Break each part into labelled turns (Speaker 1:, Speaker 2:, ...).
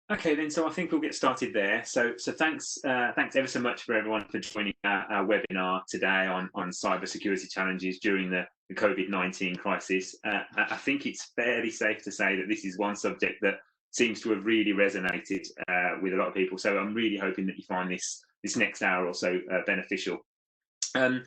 Speaker 1: Okay, then. So I think we'll get started there. So thanks ever so much for everyone for joining our webinar today on cybersecurity challenges during the COVID-19 crisis. I think it's fairly safe to say that this is one subject that seems to have really resonated with a lot of people. So I'm really hoping that you find this next hour or so beneficial. Um,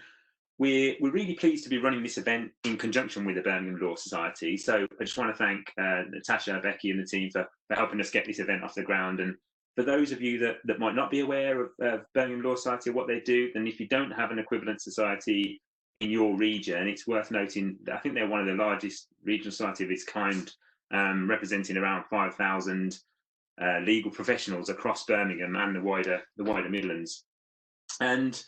Speaker 1: we're really pleased to be running this event in conjunction with the Birmingham Law Society. So I just want to thank Natasha, Becky and the team for helping us get this event off the ground. And for those of you that might not be aware of Birmingham Law Society or what they do, then if you don't have an equivalent society in your region, it's worth noting that I think they're one of the largest regional society of its kind, representing around 5,000 legal professionals across Birmingham and the wider Midlands. And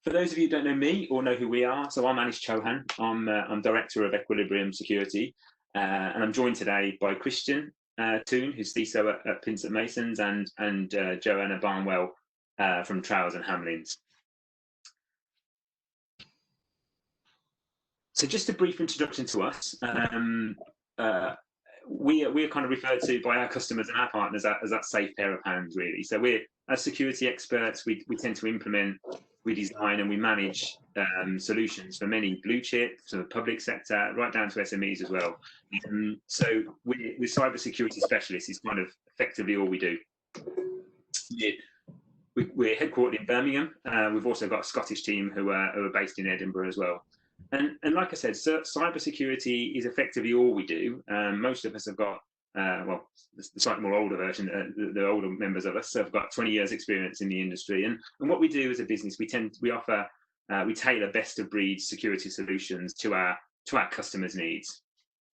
Speaker 1: for those of you who don't know me or know who we are, so I'm Anish Chauhan. I'm Director of Equilibrium Security, and I'm joined today by Christian Toon, who's CISO at Pinsent Masons, and Joanna Barnwell from Trowers and Hamlins. So just a brief introduction to us. We are kind of referred to by our customers and our partners as that safe pair of hands, really. So we're, as security experts, we tend to implement, we design and we manage solutions for many blue chip, sort of public sector, right down to SMEs as well. So we're cybersecurity specialists is kind of effectively all we do. We're headquartered in Birmingham. We've also got a Scottish team who are based in Edinburgh as well. And like I said, cybersecurity is effectively all we do. Most of us have got, well, the slightly more older version, the older members of us have got 20 years experience in the industry. And what we do as a business, we tailor best of breed security solutions to our customers' needs.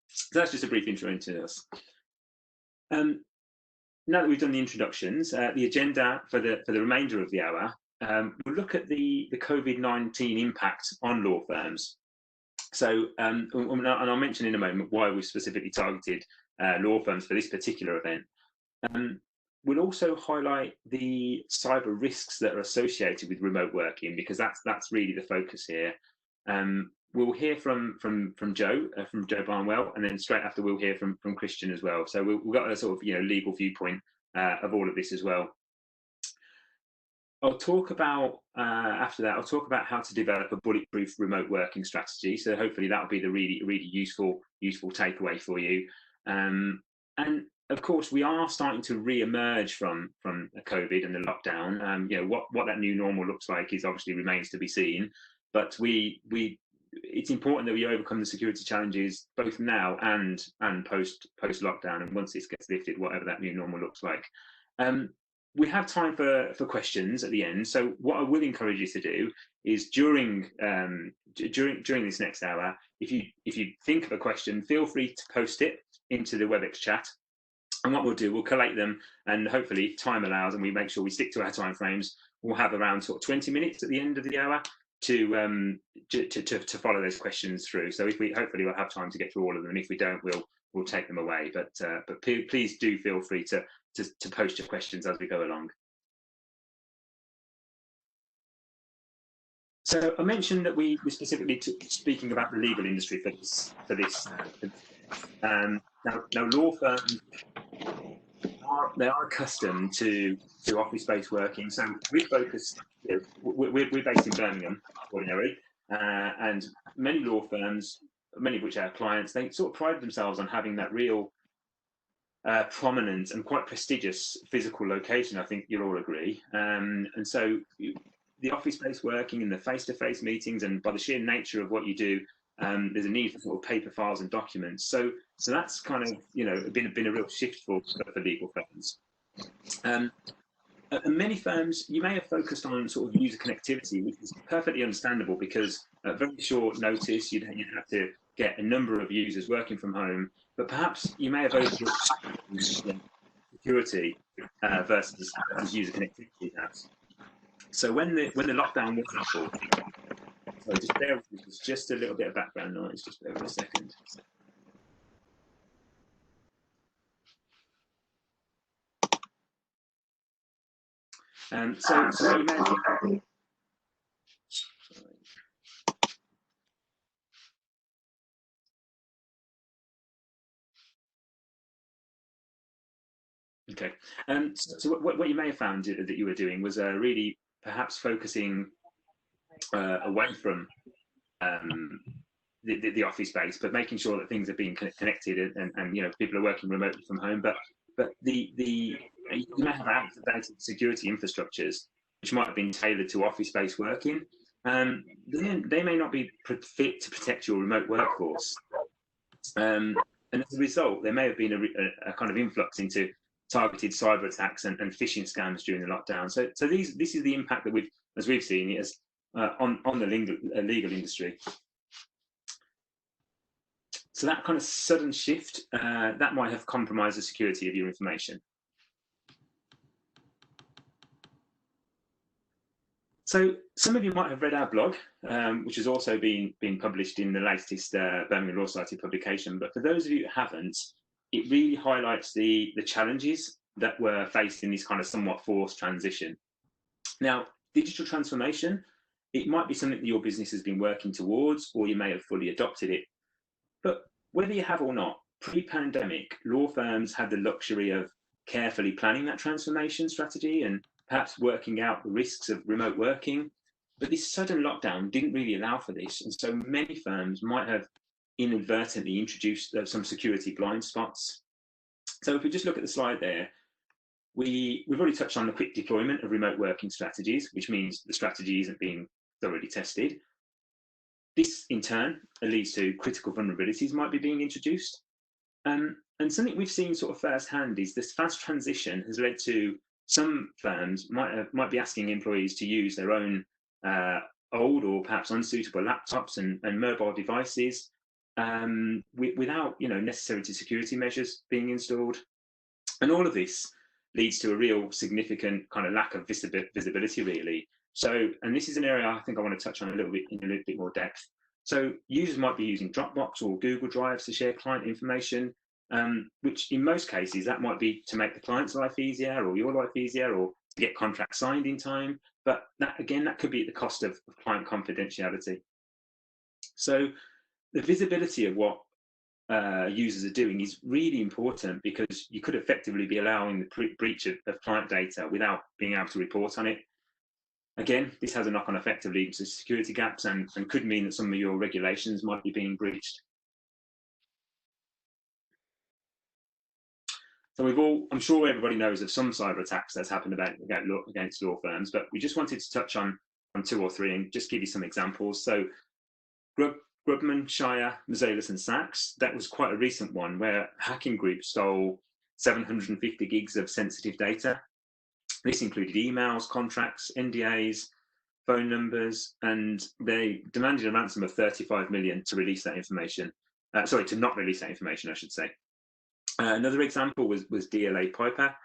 Speaker 1: So that's just a brief intro into us. Now that we've done the introductions, the agenda for the remainder of the hour, we'll look at the COVID-19 impact on law firms. So, and I'll mention in a moment why we've specifically targeted law firms for this particular event. We'll also highlight the cyber risks that are associated with remote working, because that's really the focus here. We'll hear from Joe, from Joe Barnwell, and then straight after we'll hear from Christian as well. So we've got a sort of legal viewpoint of all of this as well. I'll talk about, after that, I'll talk about how to develop a bulletproof remote working strategy. So hopefully that'll be the really useful takeaway for you. And of course, we are starting to re-emerge from COVID and the lockdown. What that new normal looks like is obviously remains to be seen. But it's important that we overcome the security challenges both now and post lockdown, and once this gets lifted, whatever that new normal looks like. We have time for questions at the end. So what I will encourage you to do is during this next hour, if you think of a question, feel free to post it into the WebEx chat. And what we'll do, we'll collate them, and hopefully, if time allows, and we make sure we stick to our timeframes, we'll have around sort of 20 minutes at the end of the hour to follow those questions through. So hopefully we'll have time to get through all of them, and if we don't, we'll take them away. But please do feel free to post your questions as we go along. So I mentioned that we were specifically speaking about the legal industry for this. Now law firms are accustomed to office-based working. So we focus. We're based in Birmingham, ordinarily, and many law firms, many of which are our clients, they sort of pride themselves on having that real prominent and quite prestigious physical location. I think you'll all agree. And so the office-based working and the face-to-face meetings, and by the sheer nature of what you do, there's a need for sort of paper files and documents. So that's kind of been a real shift for legal firms. And many firms, you may have focused on sort of user connectivity, which is perfectly understandable, because at very short notice you'd have to get a number of users working from home. But perhaps you may have overlooked security versus user connectivity, perhaps. So when the lockdown was enforced, sorry, just bear with me, there's just a little bit of background noise. Just bear with me a second. So you mentioned. Okay. So what you may have found that you were doing was really perhaps focusing away from um, the office space, but making sure that things are being connected and people are working remotely from home. But you may have outdated security infrastructures which might have been tailored to office space working. They may not be fit to protect your remote workforce. And as a result, there may have been a kind of influx into targeted cyber attacks and phishing scams during the lockdown. So this is the impact that we've seen it as on the legal industry. So that kind of sudden shift that might have compromised the security of your information. So some of you might have read our blog, which has also been published in the latest Birmingham Law Society publication. But for those of you who haven't, it really highlights the challenges that were faced in this kind of somewhat forced transition. Now, digital transformation, it might be something that your business has been working towards, or you may have fully adopted it. But whether you have or not, pre-pandemic, law firms had the luxury of carefully planning that transformation strategy and perhaps working out the risks of remote working. But this sudden lockdown didn't really allow for this. And so many firms might have inadvertently introduced some security blind spots. So if we just look at the slide there, we've already touched on the quick deployment of remote working strategies, which means the strategy isn't being thoroughly tested. This, in turn, leads to critical vulnerabilities might be being introduced. And something we've seen sort of firsthand is this fast transition has led to some firms might be asking employees to use their own old or perhaps unsuitable laptops and mobile devices without necessary security measures being installed. And all of this leads to a real significant kind of lack of visibility, really. So, and this is an area I think I want to touch on in a little bit more depth. So users might be using Dropbox or Google Drives to share client information, which in most cases, that might be to make the client's life easier or your life easier or to get contracts signed in time. But that, again, that could be at the cost of client confidentiality. So the visibility of what users are doing is really important, because you could effectively be allowing the breach of client data without being able to report on it. Again, this has a knock-on effect of leading to security gaps and could mean that some of your regulations might be being breached. So I'm sure everybody knows of some cyber attacks that's happened against law firms, but we just wanted to touch on 2 or 3 and just give you some examples. So Grubman, Shire, Mazalis and Sachs, that was quite a recent one where hacking groups stole 750 gigs of sensitive data. This included emails, contracts, NDAs, phone numbers, and they demanded a ransom of 35 million to release that information. To not release that information, I should say. Another example was DLA Piper.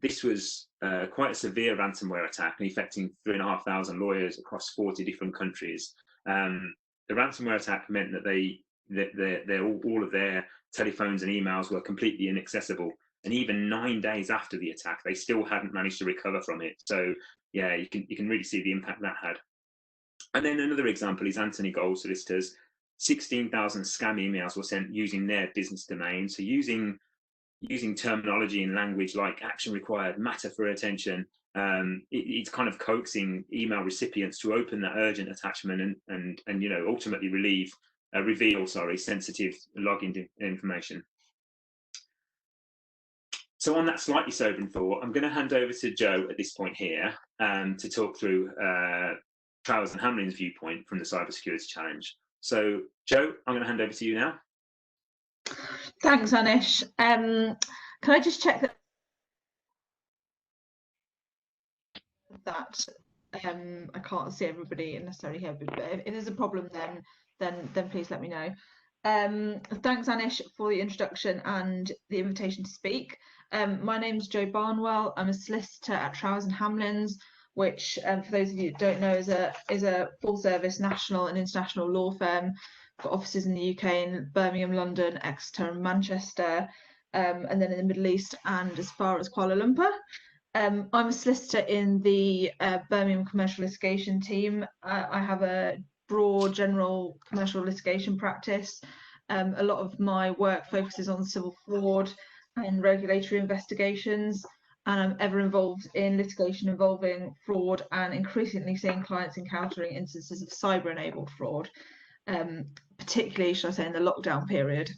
Speaker 1: This was quite a severe ransomware attack, affecting 3,500 lawyers across 40 different countries. The ransomware attack meant that all of their telephones and emails were completely inaccessible. And even 9 days after the attack, they still hadn't managed to recover from it. So yeah, you can really see the impact that had. And then another example is Anthony Gold Solicitors. 16,000 scam emails were sent using their business domain. So using terminology and language like action required, matter for attention, it's kind of coaxing email recipients to open that urgent attachment and ultimately reveal sensitive login information. So on that slightly sobering thought, I'm going to hand over to Joe at this point here to talk through Trowers and Hamlin's viewpoint from the cybersecurity challenge. So Joe, I'm going to hand over to you now.
Speaker 2: Thanks, Anish. Can I just check that I can't see everybody necessarily here, but if there's a problem, then please let me know. Thanks, Anish, for the introduction and the invitation to speak. My name's Jo Barnwell. I'm a solicitor at Trowers and Hamlins, which, for those of you that don't know, is a full-service national and international law firm. Got offices in the UK in Birmingham, London, Exeter, and Manchester, and then in the Middle East and as far as Kuala Lumpur. I'm a solicitor in the Birmingham commercial litigation team. I have a broad general commercial litigation practice. A lot of my work focuses on civil fraud, and regulatory investigations, and I'm ever involved in litigation involving fraud, and increasingly seeing clients encountering instances of cyber-enabled fraud, particularly, should I say, in the lockdown period.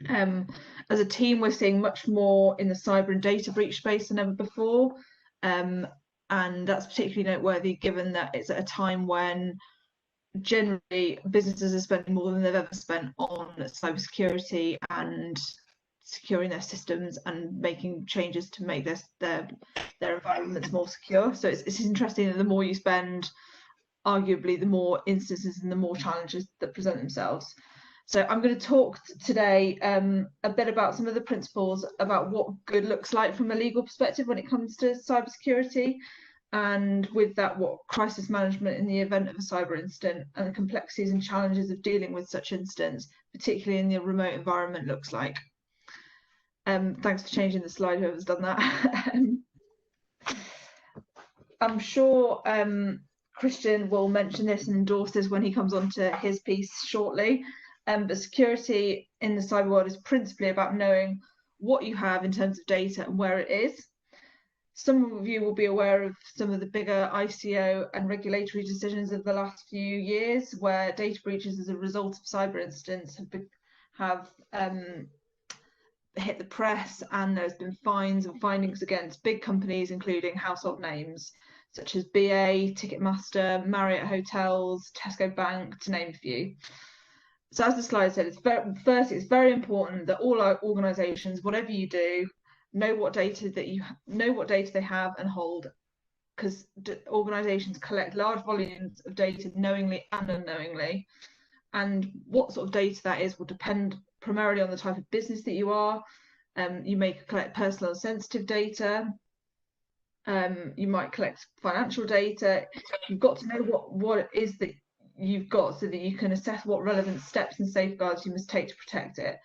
Speaker 2: As a team, we're seeing much more in the cyber and data breach space than ever before, and that's particularly noteworthy given that it's at a time when generally businesses are spending more than they've ever spent on cybersecurity and securing their systems and making changes to make their environments more secure. So it's interesting that the more you spend, arguably the more instances and the more challenges that present themselves. So I'm going to talk today a bit about some of the principles about what good looks like from a legal perspective when it comes to cybersecurity, and with that, what crisis management in the event of a cyber incident and the complexities and challenges of dealing with such incidents, particularly in the remote environment, looks like. Thanks for changing the slide, whoever's done that. I'm sure Christian will mention this and endorse this when he comes on to his piece shortly. But security in the cyber world is principally about knowing what you have in terms of data and where it is. Some of you will be aware of some of the bigger ICO and regulatory decisions of the last few years, where data breaches as a result of cyber incidents have hit the press, and there's been fines and findings against big companies, including household names such as BA, Ticketmaster, Marriott Hotels, Tesco Bank, to name a few. So as the slide said, it's very important that all our organisations, whatever you do, know what data they have and hold, because organisations collect large volumes of data knowingly and unknowingly, and what sort of data that is will depend primarily on the type of business that you are. You may collect personal and sensitive data. You might collect financial data. You've got to know what it is that you've got so that you can assess what relevant steps and safeguards you must take to protect it.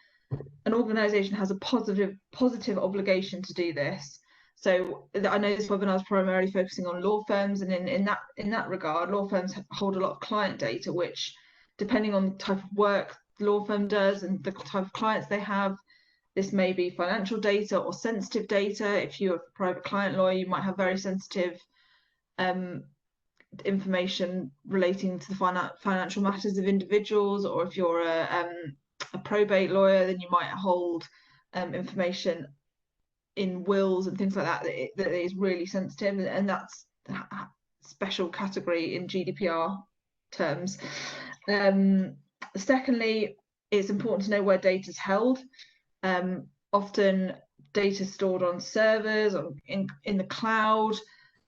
Speaker 2: An organisation has a positive obligation to do this. So I know this webinar is primarily focusing on law firms, and in that regard, law firms hold a lot of client data, which, depending on the type of work the law firm does and the type of clients they have, this may be financial data or sensitive data. If you're a private client lawyer, you might have very sensitive information relating to the financial matters of individuals, or if you're a probate lawyer, then you might hold information in wills and things like that that is really sensitive, and that's a special category in GDPR terms. Secondly, it's important to know where data is held. Often data stored on servers or in the cloud.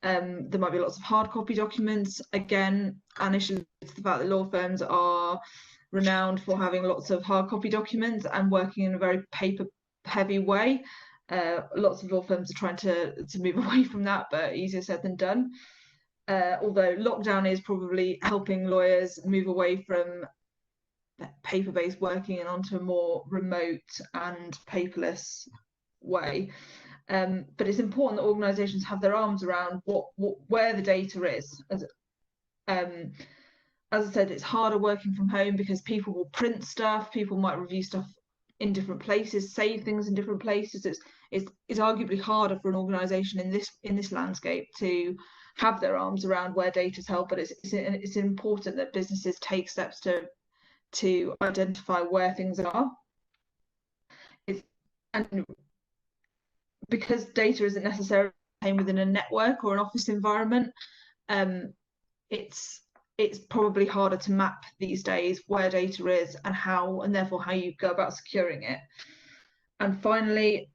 Speaker 2: There might be lots of hard copy documents. Again, Anish is the fact that law firms are renowned for having lots of hard copy documents and working in a very paper heavy way. Lots of law firms are trying to move away from that, but easier said than done. Although lockdown is probably helping lawyers move away from paper-based working and onto a more remote and paperless way. But it's important that organisations have their arms around where the data is. As I said, it's harder working from home because people will print stuff, people might review stuff in different places, save things in different places. It's arguably harder for an organisation in this landscape to have their arms around where data is held, but it's important that businesses take steps to identify where things are. And because data isn't necessarily within a network or an office environment, it's probably harder to map these days where data is and therefore how you go about securing it. And finally,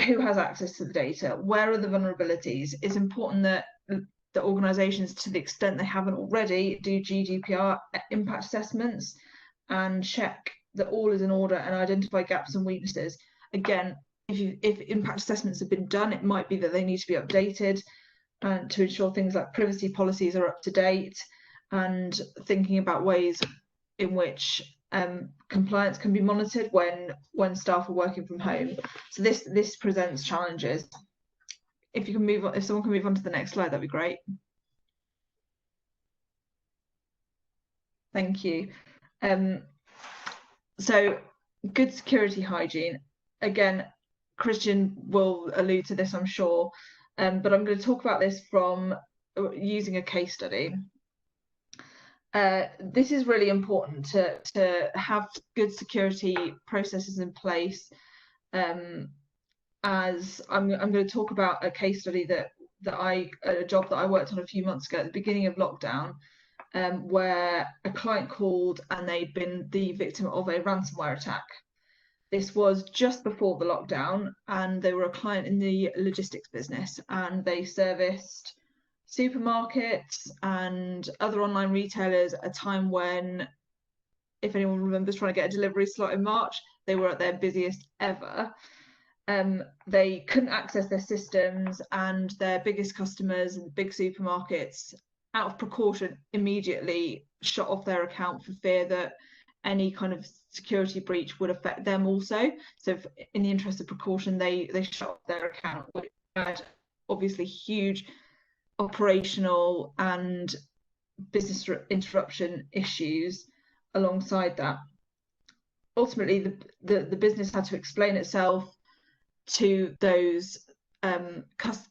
Speaker 2: who has access to the data? Where are the vulnerabilities? It's important that the organisations, to the extent they haven't already, do GDPR impact assessments and check that all is in order and identify gaps and weaknesses. Again, if impact assessments have been done, it might be that they need to be updated and to ensure things like privacy policies are up to date, and thinking about ways in which compliance can be monitored when staff are working from home. So this presents challenges. If someone can move on to the next slide, that'd be great. Thank you. So good security hygiene. Again, Christian will allude to this, I'm sure, but I'm going to talk about this from using a case study. This is really important to have good security processes in place. As I'm going to talk about a case study a job that I worked on a few months ago at the beginning of lockdown, where a client called and they'd been the victim of a ransomware attack. This was just before the lockdown, and they were a client in the logistics business, and they serviced supermarkets and other online retailers at a time when, if anyone remembers trying to get a delivery slot in March, they were at their busiest ever. They couldn't access their systems, and their biggest customers and big supermarkets, out of precaution, immediately shut off their account for fear that any kind of security breach would affect them also. So in the interest of precaution, they shut off their account, which had obviously huge operational and business interruption issues alongside that. Ultimately, the business had to explain itself to those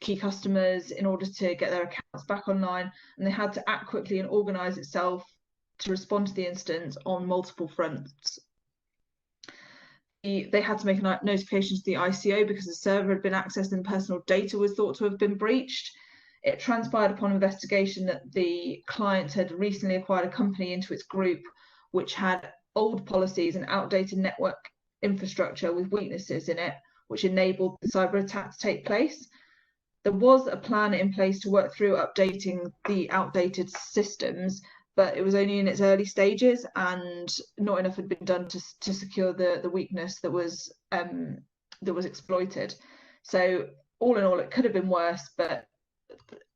Speaker 2: key customers in order to get their accounts back online, and they had to act quickly and organise itself to respond to the incident on multiple fronts. They had to make a notification to the ICO because the server had been accessed and personal data was thought to have been breached. It transpired upon investigation that the client had recently acquired a company into its group which had old policies and outdated network infrastructure with weaknesses in it, which enabled the cyber attack to take place. There was a plan in place to work through updating the outdated systems, but it was only in its early stages, and not enough had been done to secure the weakness that was exploited. So all in all, it could have been worse, but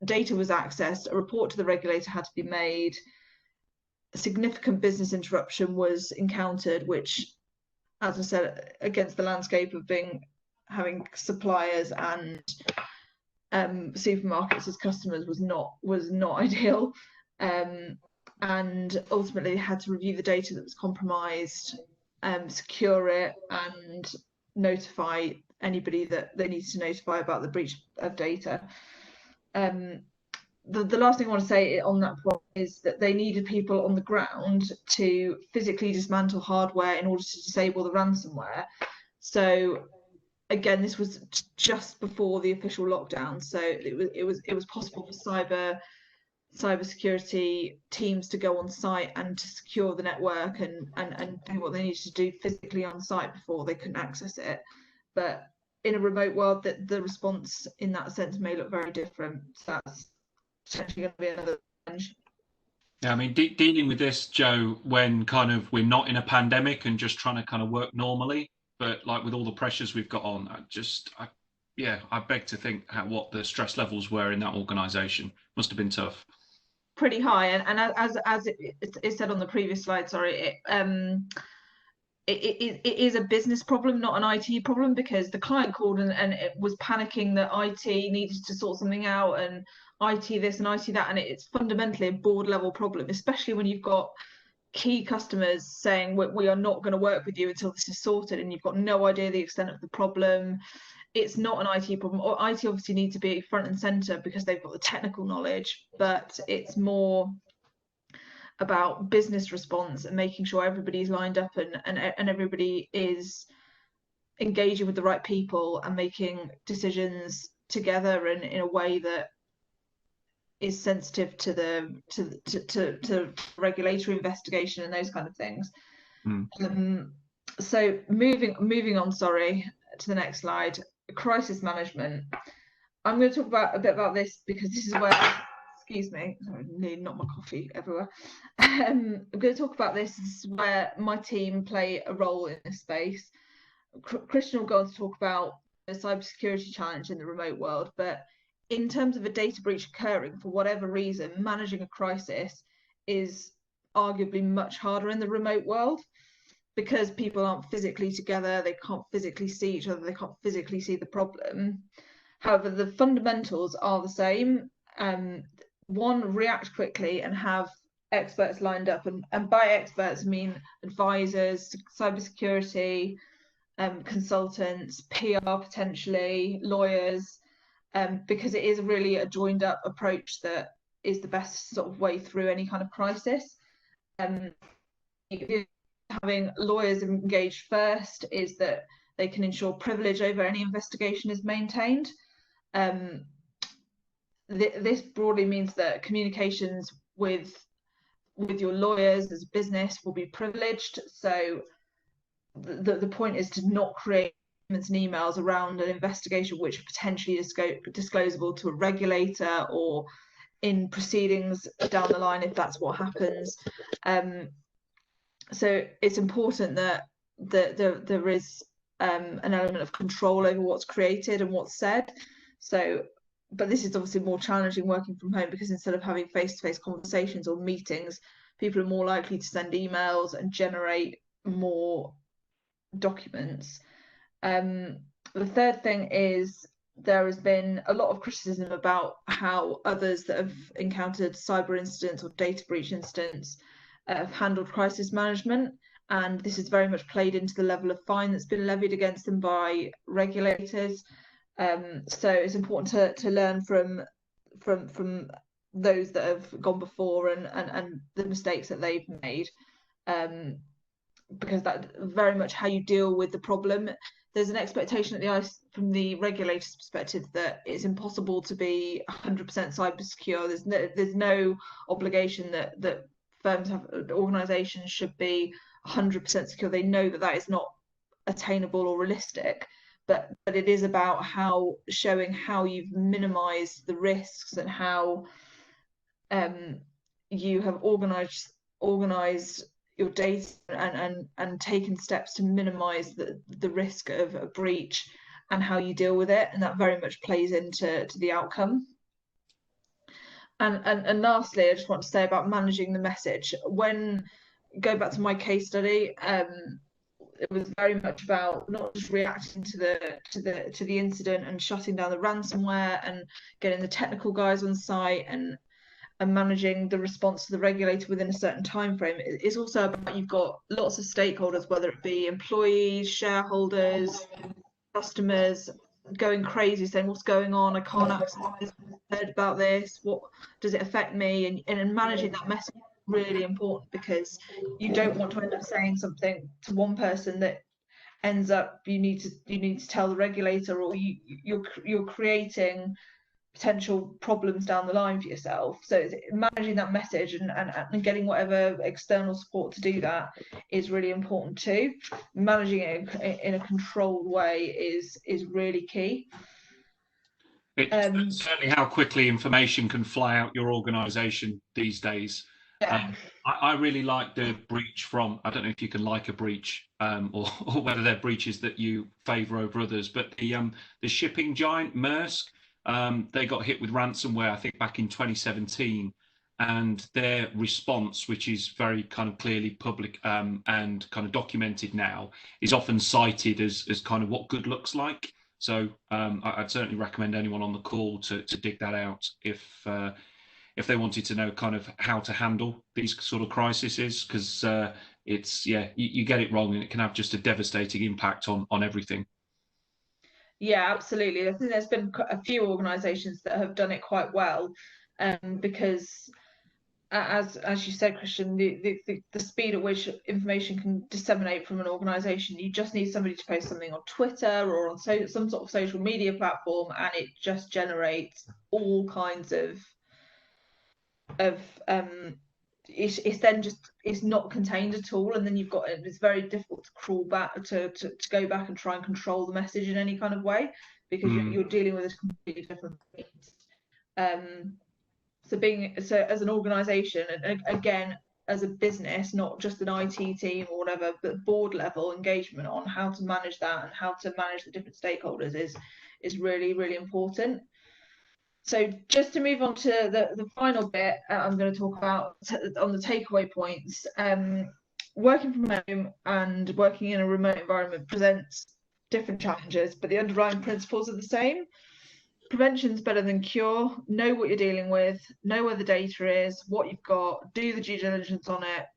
Speaker 2: data was accessed, a report to the regulator had to be made, a significant business interruption was encountered, which, as I said, against the landscape of having suppliers and supermarkets as customers was not ideal. And ultimately they had to review the data that was compromised, secure it, and notify anybody that they needed to notify about the breach of data. The last thing I want to say on that point is that they needed people on the ground to physically dismantle hardware in order to disable the ransomware. So again, this was just before the official lockdown, so it was possible for cybersecurity teams to go on site and to secure the network and do what they needed to do physically on site before they couldn't access it. But in a remote world, the response in that sense may look very different. So that's potentially going to be another challenge.
Speaker 3: Yeah, I mean, dealing with this, Joe, when kind of we're not in a pandemic and just trying to kind of work normally, but like with all the pressures we've got on, I beg to think what the stress levels were in that organisation. Must have been tough.
Speaker 2: Pretty high, and as it said on the previous slide, sorry, it is a business problem, not an IT problem, because the client called and it was panicking that IT needed to sort something out, and IT this and IT that, and it's fundamentally a board level problem, especially when you've got key customers saying we are not going to work with you until this is sorted, and you've got no idea the extent of the problem. It's not an IT problem, or IT obviously need to be front and center because they've got the technical knowledge, but it's more about business response and making sure everybody's lined up and everybody is engaging with the right people and making decisions together and in a way that is sensitive to regulatory investigation and those kind of things. So moving on, sorry, to the next slide. Crisis management. I'm going to talk a bit about this because this is where, excuse me, sorry, nearly knocked my coffee everywhere. I'm going to talk about this. This is where my team play a role in this space. Christian will go on to talk about the cybersecurity challenge in the remote world, but in terms of a data breach occurring for whatever reason, managing a crisis is arguably much harder in the remote world, because people aren't physically together, they can't physically see each other, they can't physically see the problem. However, the fundamentals are the same. One, react quickly and have experts lined up, and by experts I mean advisors, cybersecurity, consultants, PR potentially, lawyers, because it is really a joined up approach that is the best sort of way through any kind of crisis. Having lawyers engaged first is that they can ensure privilege over any investigation is maintained. This broadly means that communications with your lawyers as a business will be privileged. So the point is to not create and emails around an investigation which are potentially disclosable to a regulator or in proceedings down the line if that's what happens. So it's important that there is an element of control over what's created and what's said. So, but this is obviously more challenging working from home, because instead of having face-to-face conversations or meetings, people are more likely to send emails and generate more documents. The third thing is there has been a lot of criticism about how others that have encountered cyber incidents or data breach incidents have handled crisis management, and this has very much played into the level of fine that's been levied against them by regulators. So it's important to learn from those that have gone before and the mistakes that they've made, because that's very much how you deal with the problem. There's an expectation from the regulator's perspective that it's impossible to be 100% cyber secure. There's no obligation that firms have, organisations should be 100% secure. They know that is not attainable or realistic, but it is about showing how you've minimised the risks and how you have organised your data and taken steps to minimise the risk of a breach and how you deal with it, and that very much plays into the outcome. And lastly, I just want to say about managing the message. Go back to my case study, it was very much about not just reacting to the incident and shutting down the ransomware and getting the technical guys on site and managing the response to the regulator within a certain time frame. It's also about, you've got lots of stakeholders, whether it be employees, shareholders, customers, going crazy saying, what's going on, I can't access this, heard about this, what does it affect me, and managing that message is really important, because you don't want to end up saying something to one person that ends up you need to tell the regulator, or you're creating potential problems down the line for yourself. So managing that message and getting whatever external support to do that is really important too. Managing it in a controlled way is really key.
Speaker 3: It's certainly how quickly information can fly out your organisation these days.
Speaker 2: Yeah.
Speaker 3: I really like the breach from, I don't know if you can like a breach or whether they're breaches that you favour over others, but the shipping giant Maersk, they got hit with ransomware, I think, back in 2017, and their response, which is very kind of clearly public and kind of documented now, is often cited as kind of what good looks like. So I'd certainly recommend anyone on the call to dig that out if they wanted to know kind of how to handle these sort of crises, because it's, yeah, you get it wrong and it can have just a devastating impact on everything.
Speaker 2: Yeah, absolutely. I think there's been a few organisations that have done it quite well, because as you said, Christian, the speed at which information can disseminate from an organisation, you just need somebody to post something on Twitter or on some sort of social media platform, and it just generates all kinds of it's then just, it's not contained at all, and then it's very difficult to crawl back to go back and try and control the message in any kind of way, because you're dealing with a completely different thing. So as an organisation, and again as a business, not just an IT team or whatever, but board level engagement on how to manage that and how to manage the different stakeholders is really, really important. So just to move on to the final bit, I'm going to talk about on the takeaway points. Working from home and working in a remote environment presents different challenges, but the underlying principles are the same. Prevention's better than cure. Know what you're dealing with, know where the data is, what you've got, do the due diligence on it.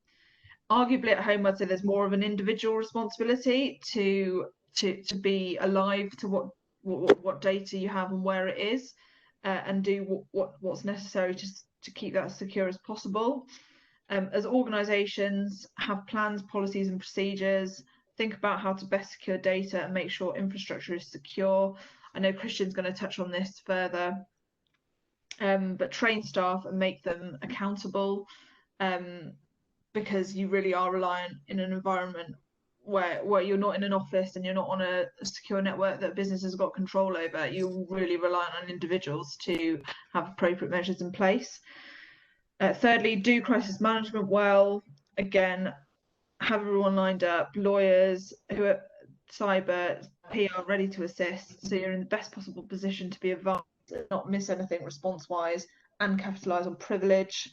Speaker 2: Arguably at home, I'd say there's more of an individual responsibility to to be alive to what data you have and where it is, and do what's necessary to keep that as secure as possible. As organisations, have plans, policies and procedures, think about how to best secure data and make sure infrastructure is secure. I know Christian's going to touch on this further, but train staff and make them accountable, because you really are reliant in an environment where you're not in an office and you're not on a secure network that business has got control over. You're really reliant on individuals to have appropriate measures in place. Thirdly, do crisis management well. Again, have everyone lined up, lawyers who are cyber, PR ready to assist, so you're in the best possible position to be advised and not miss anything response-wise, and capitalise on privilege.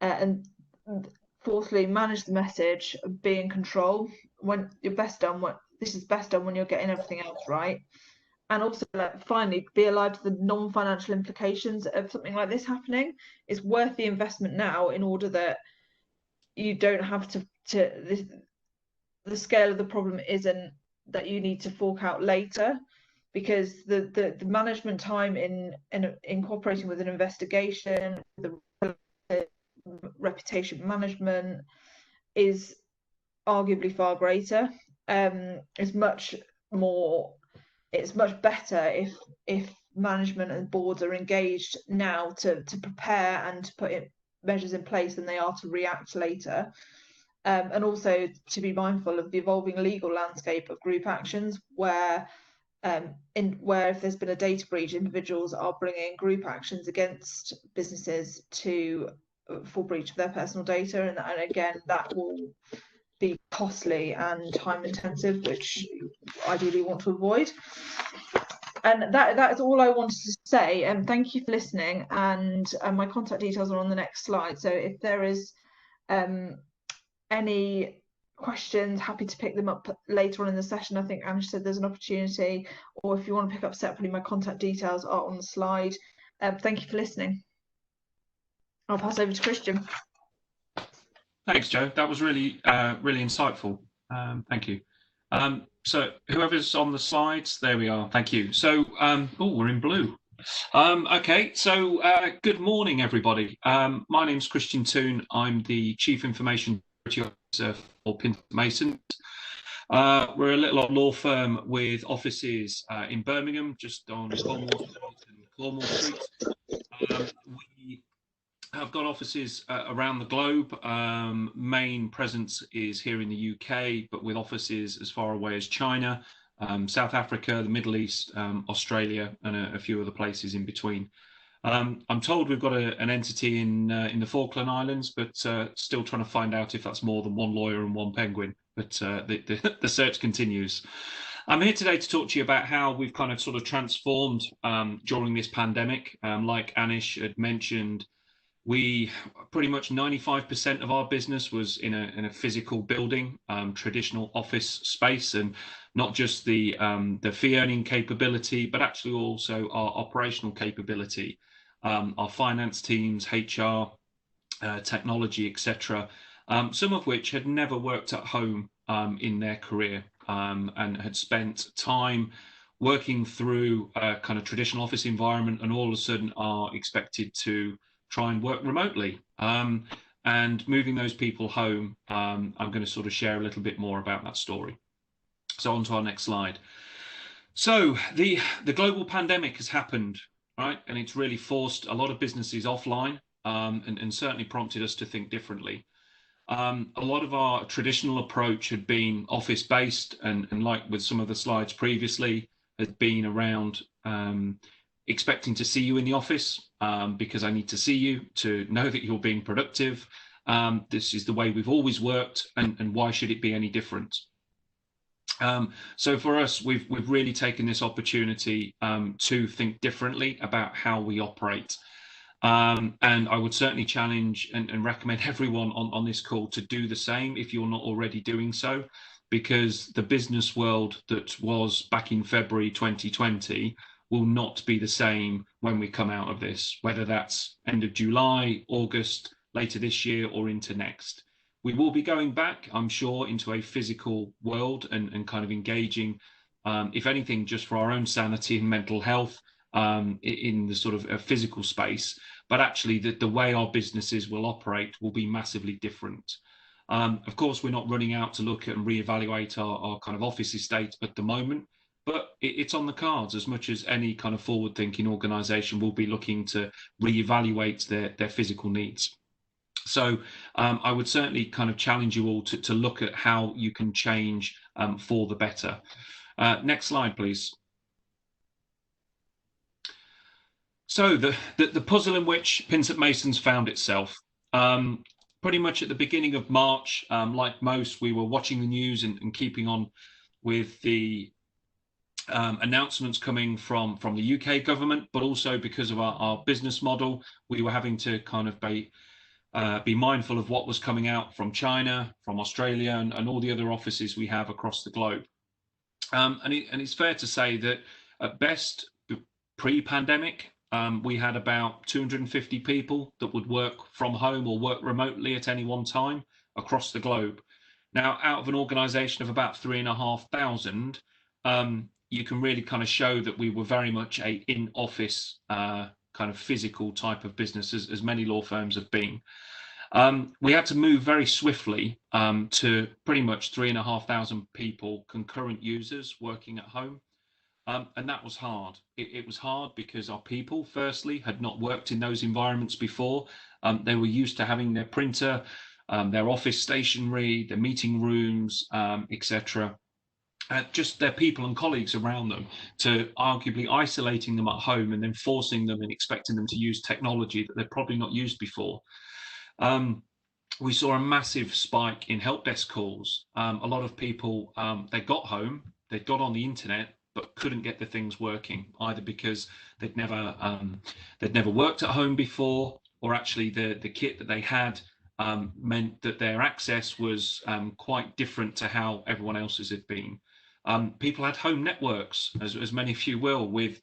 Speaker 2: And fourthly, manage the message, be in control. When you're best done, this is best done when you're getting everything else right. And also, finally, be alive to the non-financial implications of something like this happening. It's worth the investment now in order that you don't have the scale of the problem isn't that you need to fork out later, because the management time in cooperating with an investigation, the reputation management is arguably far greater. It's much better if management and boards are engaged now to prepare and to put measures in place than they are to react later. And also to be mindful of the evolving legal landscape of group actions, where if there's been a data breach, individuals are bringing group actions against businesses for breach of their personal data, and again, that will be costly and time intensive, which ideally want to avoid. And that is all I wanted to say. And thank you for listening. And my contact details are on the next slide. So if there is any questions, happy to pick them up later on in the session. I think Anish said there's an opportunity, or if you want to pick up separately, my contact details are on the slide. Thank you for listening. I'll pass over to Christian.
Speaker 3: Thanks, Jo. That was really, really insightful. Thank you. So whoever's on the slides, there we are. Thank you. So, we're in blue. Okay, so good morning, everybody. My name's Christian Toon. I'm the Chief Information Security Officer for Pinter Mason. We're a little law firm with offices in Birmingham, just on Cornwall Street. We have got offices around the globe. Main presence is here in the UK, but with offices as far away as China, South Africa, the Middle East, Australia, and a few other places in between. I'm told we've got an entity in the Falkland Islands, but still trying to find out if that's more than one lawyer and one penguin. But the search continues. I'm here today to talk to you about how we've kind of sort of transformed during this pandemic. Like Anish had mentioned, we pretty much 95% of our business was in a physical building, traditional office space, and not just the fee earning capability, but actually also our operational capability, our finance teams, HR, technology, etc. Some of which had never worked at home in their career and had spent time working through a kind of traditional office environment, and all of a sudden are expected to try and work remotely. And moving those people home, I'm going to sort of share a little bit more about that story. So on to our next slide. So the global pandemic has happened, right? And it's really forced a lot of businesses offline, and certainly prompted us to think differently. A lot of our traditional approach had been office-based, and like with some of the slides previously, had been around expecting to see you in the office because I need to see you to know that you're being productive. This is the way we've always worked, and why should it be any different? So for us, we've really taken this opportunity to think differently about how we operate. And I would certainly challenge and recommend everyone on this call to do the same if you're not already doing so, because the business world that was back in February 2020 will not be the same when we come out of this, whether that's end of July, August, later this year, or into next. We will be going back, I'm sure, into a physical world and kind of engaging, if anything, just for our own sanity and mental health, in the sort of a physical space. But actually, the way our businesses will operate will be massively different. Of course, we're not running out to look at and reevaluate our kind of office estate at the moment, but it's on the cards. As much as any kind of forward-thinking organisation will be looking to reevaluate their physical needs. So I would certainly kind of challenge you all to look at how you can change for the better. Next slide, please. So the puzzle in which Pinsent Masons found itself, pretty much at the beginning of March, like most, we were watching the news and keeping on with the announcements coming from the UK government, but also because of our business model, we were having to kind of be mindful of what was coming out from China, from Australia, and all the other offices we have across the globe. And it's fair to say that at best, pre-pandemic, we had about 250 people that would work from home or work remotely at any one time across the globe. Now, out of an organisation of about 3,500, you can really kind of show that we were very much a in-office kind of physical type of business, as many law firms have been. We had to move very swiftly to pretty much 3,500 people, concurrent users working at home. And that was hard. It was hard because our people, firstly, had not worked in those environments before. They were used to having their printer, their office stationery, their meeting rooms, etc. Just their people and colleagues around them, to arguably isolating them at home and then forcing them and expecting them to use technology that they're probably not used before. We saw a massive spike in help desk calls. A lot of people, they got home, they got on the internet, but couldn't get the things working, either because they'd never worked at home before, or actually the kit that they had meant that their access was quite different to how everyone else's had been. People had home networks, as many of you will, with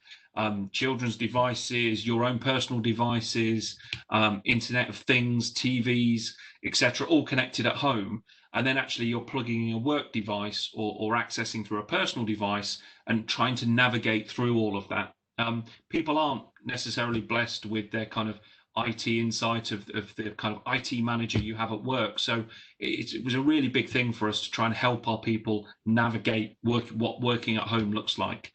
Speaker 3: children's devices, your own personal devices, Internet of Things, TVs, etc., all connected at home. And then actually you're plugging in a work device or accessing through a personal device and trying to navigate through all of that. People aren't necessarily blessed with their kind of IT insight of the kind of IT manager you have at work. So it was a really big thing for us to try and help our people navigate what working at home looks like.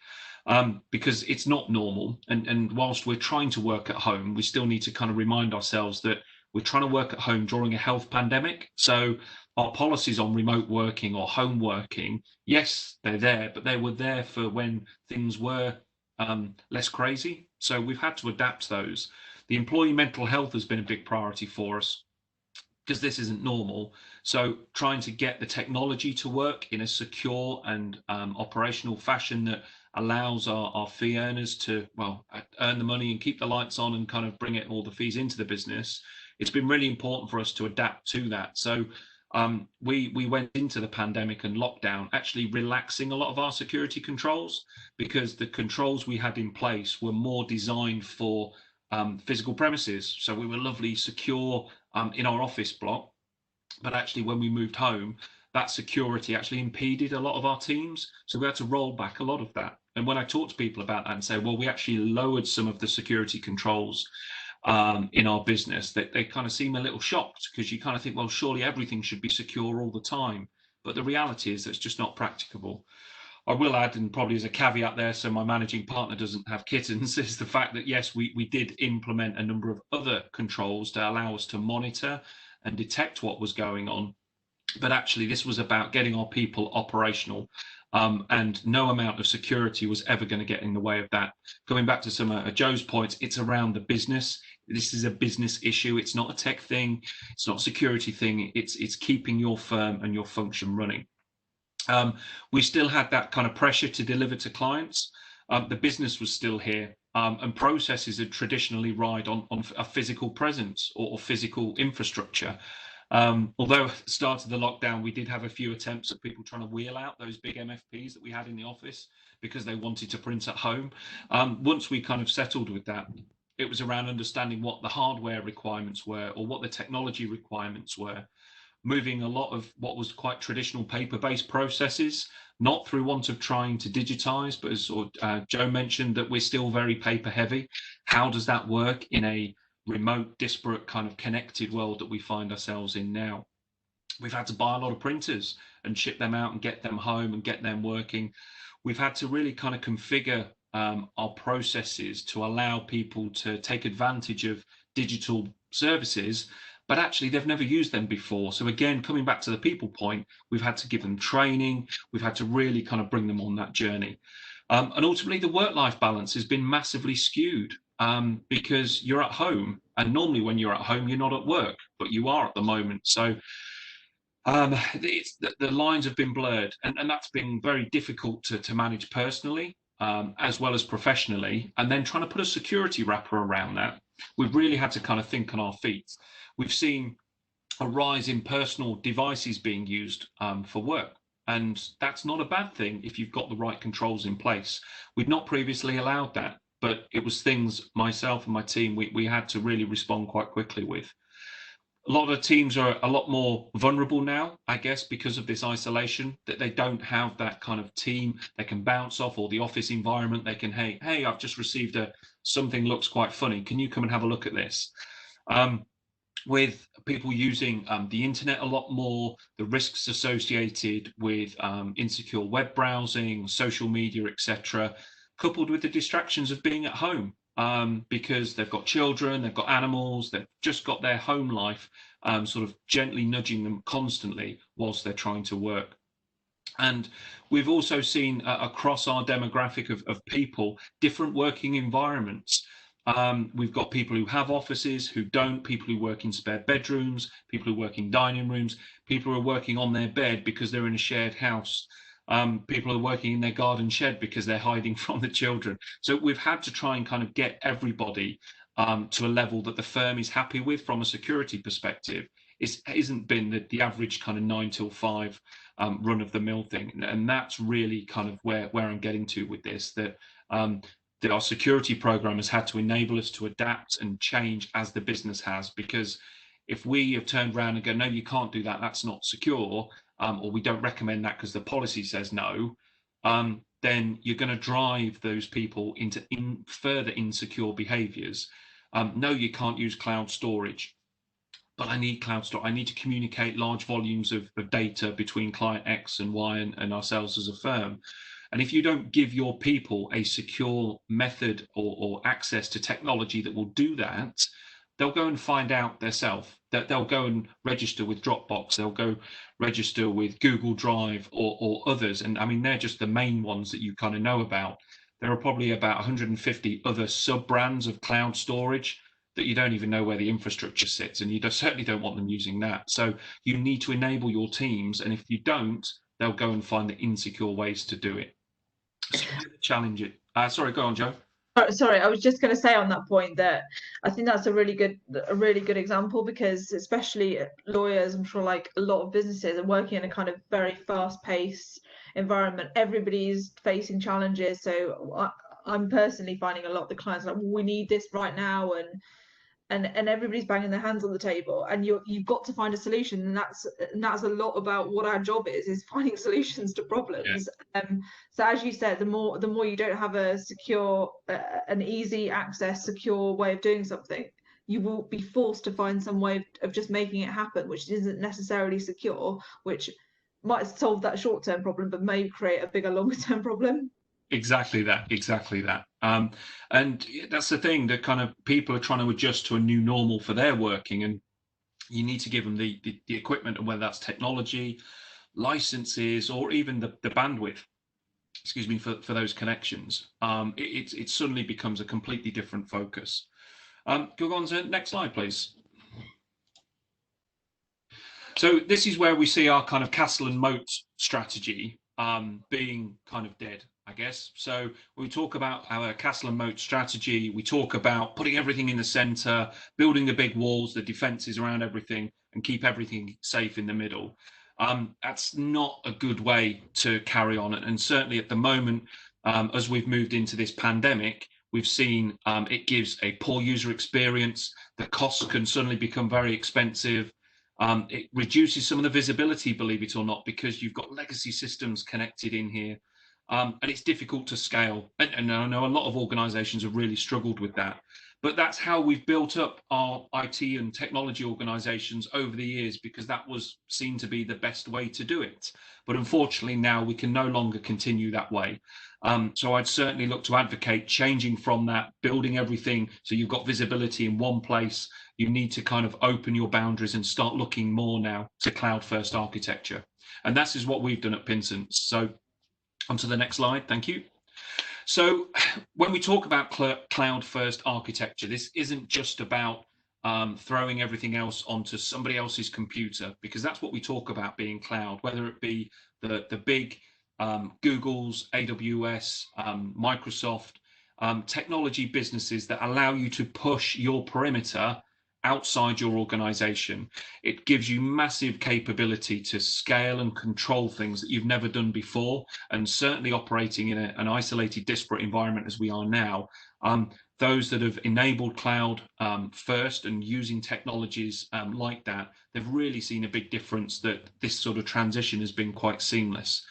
Speaker 3: Because it's not normal. And whilst we're trying to work at home, we still need to kind of remind ourselves that we're trying to work at home during a health pandemic. So our policies on remote working or home working, yes, they're there, but they were there for when things were less crazy. So we've had to adapt those. The employee mental health has been a big priority for us because this isn't normal. So trying to get the technology to work in a secure and operational fashion that allows our fee earners to, well, earn the money and keep the lights on and kind of bring all the fees into the business. It's been really important for us to adapt to that. So we went into the pandemic and lockdown actually relaxing a lot of our security controls, because the controls we had in place were more designed for physical premises. So we were lovely, secure in our office block. But actually, when we moved home, that security actually impeded a lot of our teams. So we had to roll back a lot of that. And when I talk to people about that and say, well, we actually lowered some of the security controls in our business, that they kind of seem a little shocked, because you kind of think, well, surely everything should be secure all the time. But the reality is that's just not practicable. I will add, and probably as a caveat there, so my managing partner doesn't have kittens, is the fact that, yes, we did implement a number of other controls to allow us to monitor and detect what was going on. But actually, this was about getting our people operational. And no amount of security was ever going to get in the way of that. Going back to some of Joe's points, it's around the business. This is a business issue. It's not a tech thing. It's not a security thing. It's keeping your firm and your function running. We still had that kind of pressure to deliver to clients. The business was still here, and processes had traditionally relied on a physical presence or physical infrastructure. Although at the start of the lockdown, we did have a few attempts at people trying to wheel out those big MFPs that we had in the office because they wanted to print at home. Once we kind of settled with that, it was around understanding what the hardware requirements were or what the technology requirements were. moving a lot of what was quite traditional paper-based processes, not through want of trying to digitize, but as Joe mentioned, that we're still very paper heavy. How does that work in a remote, disparate, kind of connected world that we find ourselves in now? We've had to buy a lot of printers and ship them out and get them home and get them working. We've had to really kind of configure our processes to allow people to take advantage of digital services, but actually they've never used them before. So again, coming back to the people point, we've had to give them training. We've had to really kind of bring them on that journey. And ultimately, the work-life balance has been massively skewed because you're at home, and normally when you're at home, you're not at work, but you are at the moment. So the lines have been blurred, and that's been very difficult to manage personally as well as professionally. And then trying to put a security wrapper around that, we've really had to kind of think on our feet. We've seen a rise in personal devices being used for work. And that's not a bad thing if you've got the right controls in place. We'd not previously allowed that, but it was things myself and my team, we had to really respond quite quickly with. A lot of teams are a lot more vulnerable now, I guess, because of this isolation, that they don't have that kind of team they can bounce off, or the office environment. They can, hey, I've just received something looks quite funny. Can you come and have a look at this? With people using the internet a lot more, the risks associated with insecure web browsing, social media, etc., coupled with the distractions of being at home. Because they've got children, they've got animals, they've just got their home life sort of gently nudging them constantly whilst they're trying to work. And we've also seen across our demographic of people, different working environments. We've got people who have offices, who don't, people who work in spare bedrooms, people who work in dining rooms, people who are working on their bed because they're in a shared house. People are working in their garden shed because they're hiding from the children. So we've had to try and kind of get everybody to a level that the firm is happy with from a security perspective. It hasn't been the average kind of 9 till 5 run of the mill thing. And that's really kind of where I'm getting to with this, that our security program has had to enable us to adapt and change as the business has. Because if we have turned around and go, no, you can't do that, that's not secure, or we don't recommend that because the policy says no, then you're going to drive those people into further insecure behaviors. No, you can't use cloud storage, but I need cloud storage. I need to communicate large volumes of data between client X and Y and ourselves as a firm. And if you don't give your people a secure method or access to technology that will do that, they'll go and find out themselves. That they'll go and register with Dropbox, they'll go register with Google Drive or others. And I mean, they're just the main ones that you kind of know about. There are probably about 150 other sub-brands of cloud storage that you don't even know where the infrastructure sits, and you certainly don't want them using that. So you need to enable your teams, and if you don't, they'll go and find the insecure ways to do it. So challenge it. Sorry, go on, Joe.
Speaker 2: Sorry, I was just going to say on that point that I think that's a really good example, because especially lawyers, I'm sure like a lot of businesses are working in a kind of very fast-paced environment. Everybody's facing challenges, so I'm personally finding a lot of the clients like, well, we need this right now, and everybody's banging their hands on the table, and you've got to find a solution, and that's a lot about what our job is finding solutions to problems. Yeah. So as you said, the more you don't have a secure, an easy access, secure way of doing something, you will be forced to find some way of just making it happen, which isn't necessarily secure, which might solve that short-term problem, but may create a bigger, longer-term problem.
Speaker 3: Exactly that. And that's the thing, that kind of people are trying to adjust to a new normal for their working, and you need to give them the equipment, and whether that's technology, licenses, or even the bandwidth, excuse me, for those connections. It suddenly becomes a completely different focus. Go on to next slide, please. So this is where we see our kind of castle and moat strategy being kind of dead, I guess. So we talk about our castle and moat strategy. We talk about putting everything in the center, building the big walls, the defenses around everything, and keep everything safe in the middle. That's not a good way to carry on. And certainly at the moment, as we've moved into this pandemic, we've seen it gives a poor user experience. The costs can suddenly become very expensive. It reduces some of the visibility, believe it or not, because you've got legacy systems connected in here. And it's difficult to scale. And I know a lot of organizations have really struggled with that. But that's how we've built up our IT and technology organizations over the years, because that was seen to be the best way to do it. But unfortunately, now we can no longer continue that way. So I'd certainly look to advocate changing from that, building everything so you've got visibility in one place. You need to kind of open your boundaries and start looking more now to cloud-first architecture. And that is what we've done at Pinsent. So on to the next slide. Thank you. So when we talk about cloud-first architecture, this isn't just about throwing everything else onto somebody else's computer, because that's what we talk about being cloud, whether it be the big Google's, AWS, Microsoft, technology businesses that allow you to push your perimeter outside your organization. It gives you massive capability to scale and control things that you've never done before, and certainly operating in an isolated, disparate environment as we are now. Those that have enabled cloud first and using technologies like that, they've really seen a big difference, that this sort of transition has been quite seamless.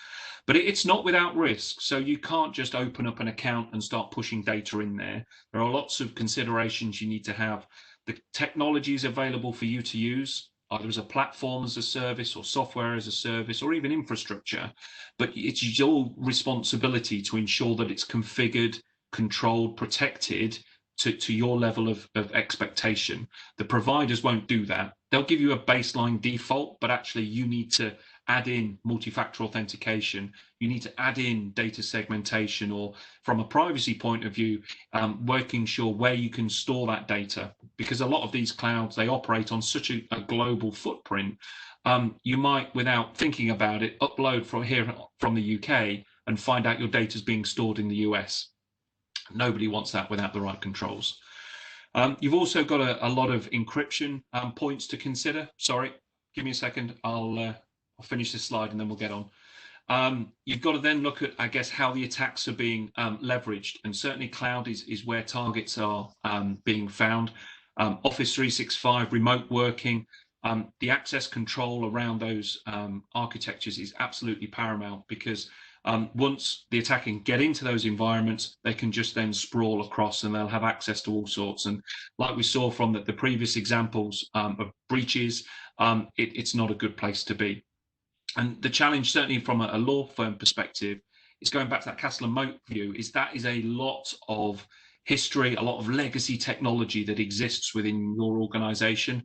Speaker 3: But it's not without risk. So you can't just open up an account and start pushing data in there. There are lots of considerations you need to have. The technology is available for you to use, either as a platform as a service or software as a service or even infrastructure, but it's your responsibility to ensure that it's configured, controlled, protected to your level of expectation. The providers won't do that. They'll give you a baseline default, but actually you need to add in multi-factor authentication. You need to add in data segmentation, or from a privacy point of view, making sure where you can store that data, because a lot of these clouds, they operate on such a global footprint. You might, without thinking about it, upload from here, from the UK, and find out your data is being stored in the US. Nobody wants that without the right controls. You've also got a lot of encryption points to consider. Sorry, give me a second. I'll finish this slide and then we'll get on. You've got to then look at, I guess, how the attacks are being leveraged, and certainly cloud is where targets are being found. Office 365, remote working, the access control around those architectures is absolutely paramount, because once the attacker can get into those environments, they can just then sprawl across and they'll have access to all sorts. And like we saw from the previous examples of breaches, it's not a good place to be. And the challenge, certainly from a law firm perspective, is going back to that castle and moat view, is that is a lot of history, a lot of legacy technology that exists within your organization.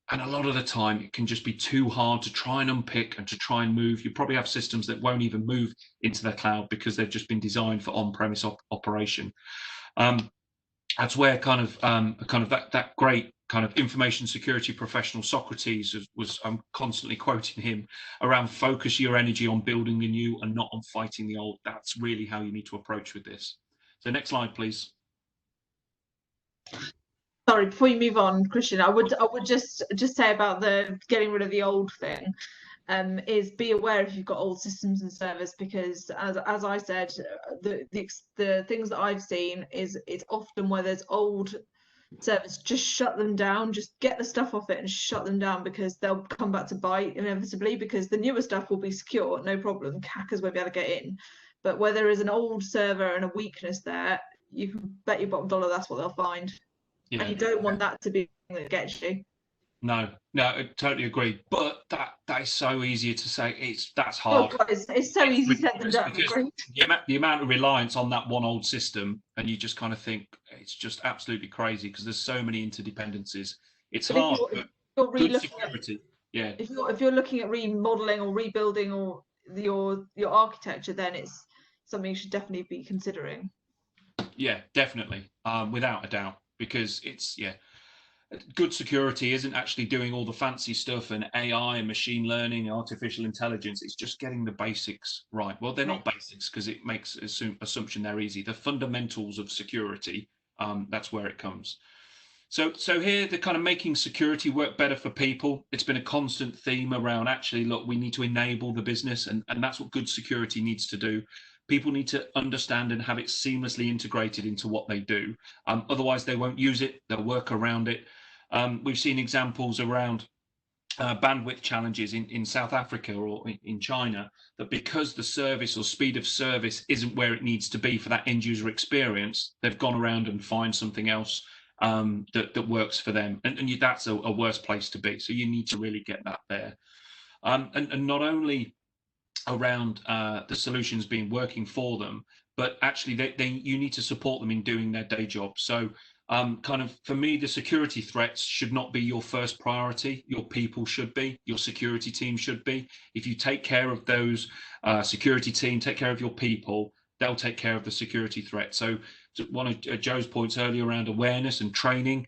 Speaker 3: And a lot of the time, it can just be too hard to try and unpick and to try and move. You probably have systems that won't even move into the cloud because they've just been designed for on-premise operation. That's where kind of that great kind of information security professional Socrates was I'm constantly quoting him around: focus your energy on building the new and not on fighting the old. That's really how you need to approach with this. So next slide, please.
Speaker 2: Sorry, before you move on, Christian, I would just say about the getting rid of the old thing, is be aware if you've got old systems and servers, because as I said, the things that I've seen is it's often where there's old servers, just shut them down, just get the stuff off it and shut them down, because they'll come back to bite inevitably, because the newer stuff will be secure, no problem, hackers won't be able to get in. But where there is an old server and a weakness there, you can bet your bottom dollar that's what they'll find. Yeah. And you don't want that to be the thing that gets you.
Speaker 3: No, I totally agree. But that is so easier to say. That's hard.
Speaker 2: Oh, God, it's so easy said than done.
Speaker 3: The amount of reliance on that one old system, and you just kind of think it's just absolutely crazy, because there's so many interdependencies. It's hard.
Speaker 2: If you're
Speaker 3: good security. Yeah.
Speaker 2: If you're looking at remodeling or rebuilding or your architecture, then it's something you should definitely be considering.
Speaker 3: Yeah, definitely, without a doubt. Because it's, good security isn't actually doing all the fancy stuff and AI and machine learning, artificial intelligence. It's just getting the basics right. Well, they're not basics, because it makes assumption they're easy. The fundamentals of security, that's where it comes. So here, the kind of making security work better for people, it's been a constant theme around, actually, look, we need to enable the business, and that's what good security needs to do. People need to understand and have it seamlessly integrated into what they do. Otherwise, they won't use it. They'll work around it. We've seen examples around bandwidth challenges in South Africa or in China, that because the service or speed of service isn't where it needs to be for that end user experience, they've gone around and find something else that works for them. And that's a worse place to be. So you need to really get that there. And not only around the solutions being working for them, but actually you need to support them in doing their day job. So kind of for me, the security threats should not be your first priority. Your people should be, your security team should be. If you take care of those security team, take care of your people, they'll take care of the security threat. So one of Joe's points earlier around awareness and training,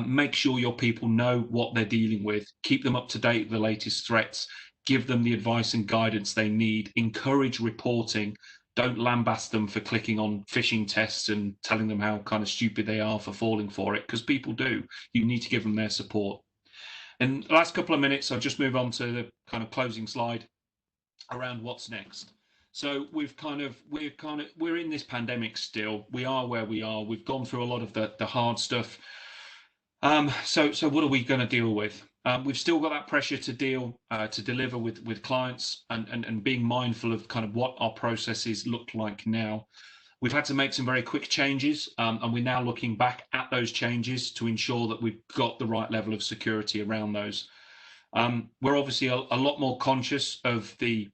Speaker 3: make sure your people know what they're dealing with, keep them up to date with the latest threats, give them the advice and guidance they need, encourage reporting. Don't lambast them for clicking on phishing tests and telling them how kind of stupid they are for falling for it, because people do. You need to give them their support. And the last couple of minutes, I'll just move on to the kind of closing slide around what's next. So we're in this pandemic still. We are where we are. We've gone through a lot of the hard stuff. So what are we going to deal with? We've still got that pressure to deliver with clients and being mindful of kind of what our processes look like now. We've had to make some very quick changes, and we're now looking back at those changes to ensure that we've got the right level of security around those. We're obviously a lot more conscious of the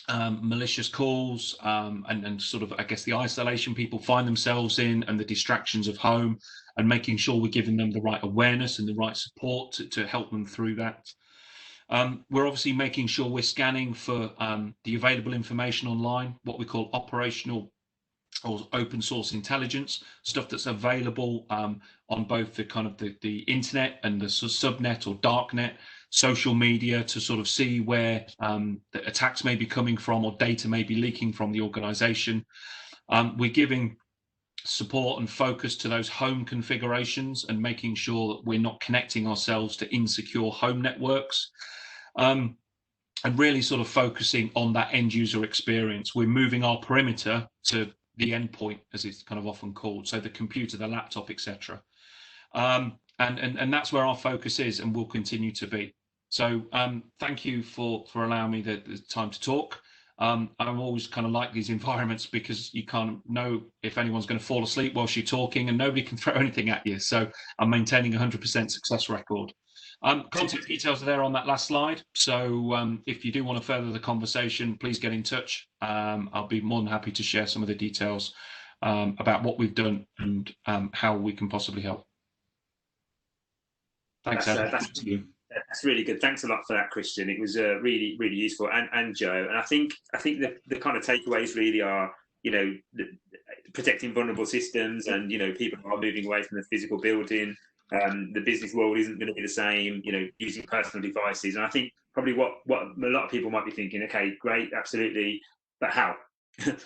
Speaker 3: malicious calls and sort of, I guess, the isolation people find themselves in and the distractions of home, and making sure we're giving them the right awareness and the right support to help them through that. We're obviously making sure we're scanning for the available information online, what we call operational or open source intelligence, stuff that's available on both the kind of the internet and the subnet or darknet, social media, to sort of see where the attacks may be coming from or data may be leaking from the organization. We're giving support and focus to those home configurations and making sure that we're not connecting ourselves to insecure home networks. And really sort of focusing on that end user experience. We're moving our perimeter to the endpoint, as it's kind of often called, so the computer, the laptop, etc. And that's where our focus is and will continue to be. So thank you for allowing me the time to talk. I'm always kind of like these environments because you can't know if anyone's going to fall asleep whilst you're talking, and nobody can throw anything at you. So I'm maintaining 100% success record. Contact details are there on that last slide. So if you do want to further the conversation, please get in touch. I'll be more than happy to share some of the details about what we've done and how we can possibly help. Thanks, Ed.
Speaker 1: That's really good. Thanks a lot for that, Christian. It was really, really useful, and Joe. And I think the kind of takeaways really are, protecting vulnerable systems, and people are moving away from the physical building. The business world isn't going to be the same. Using personal devices, and I think probably what a lot of people might be thinking, okay, great, absolutely, but how?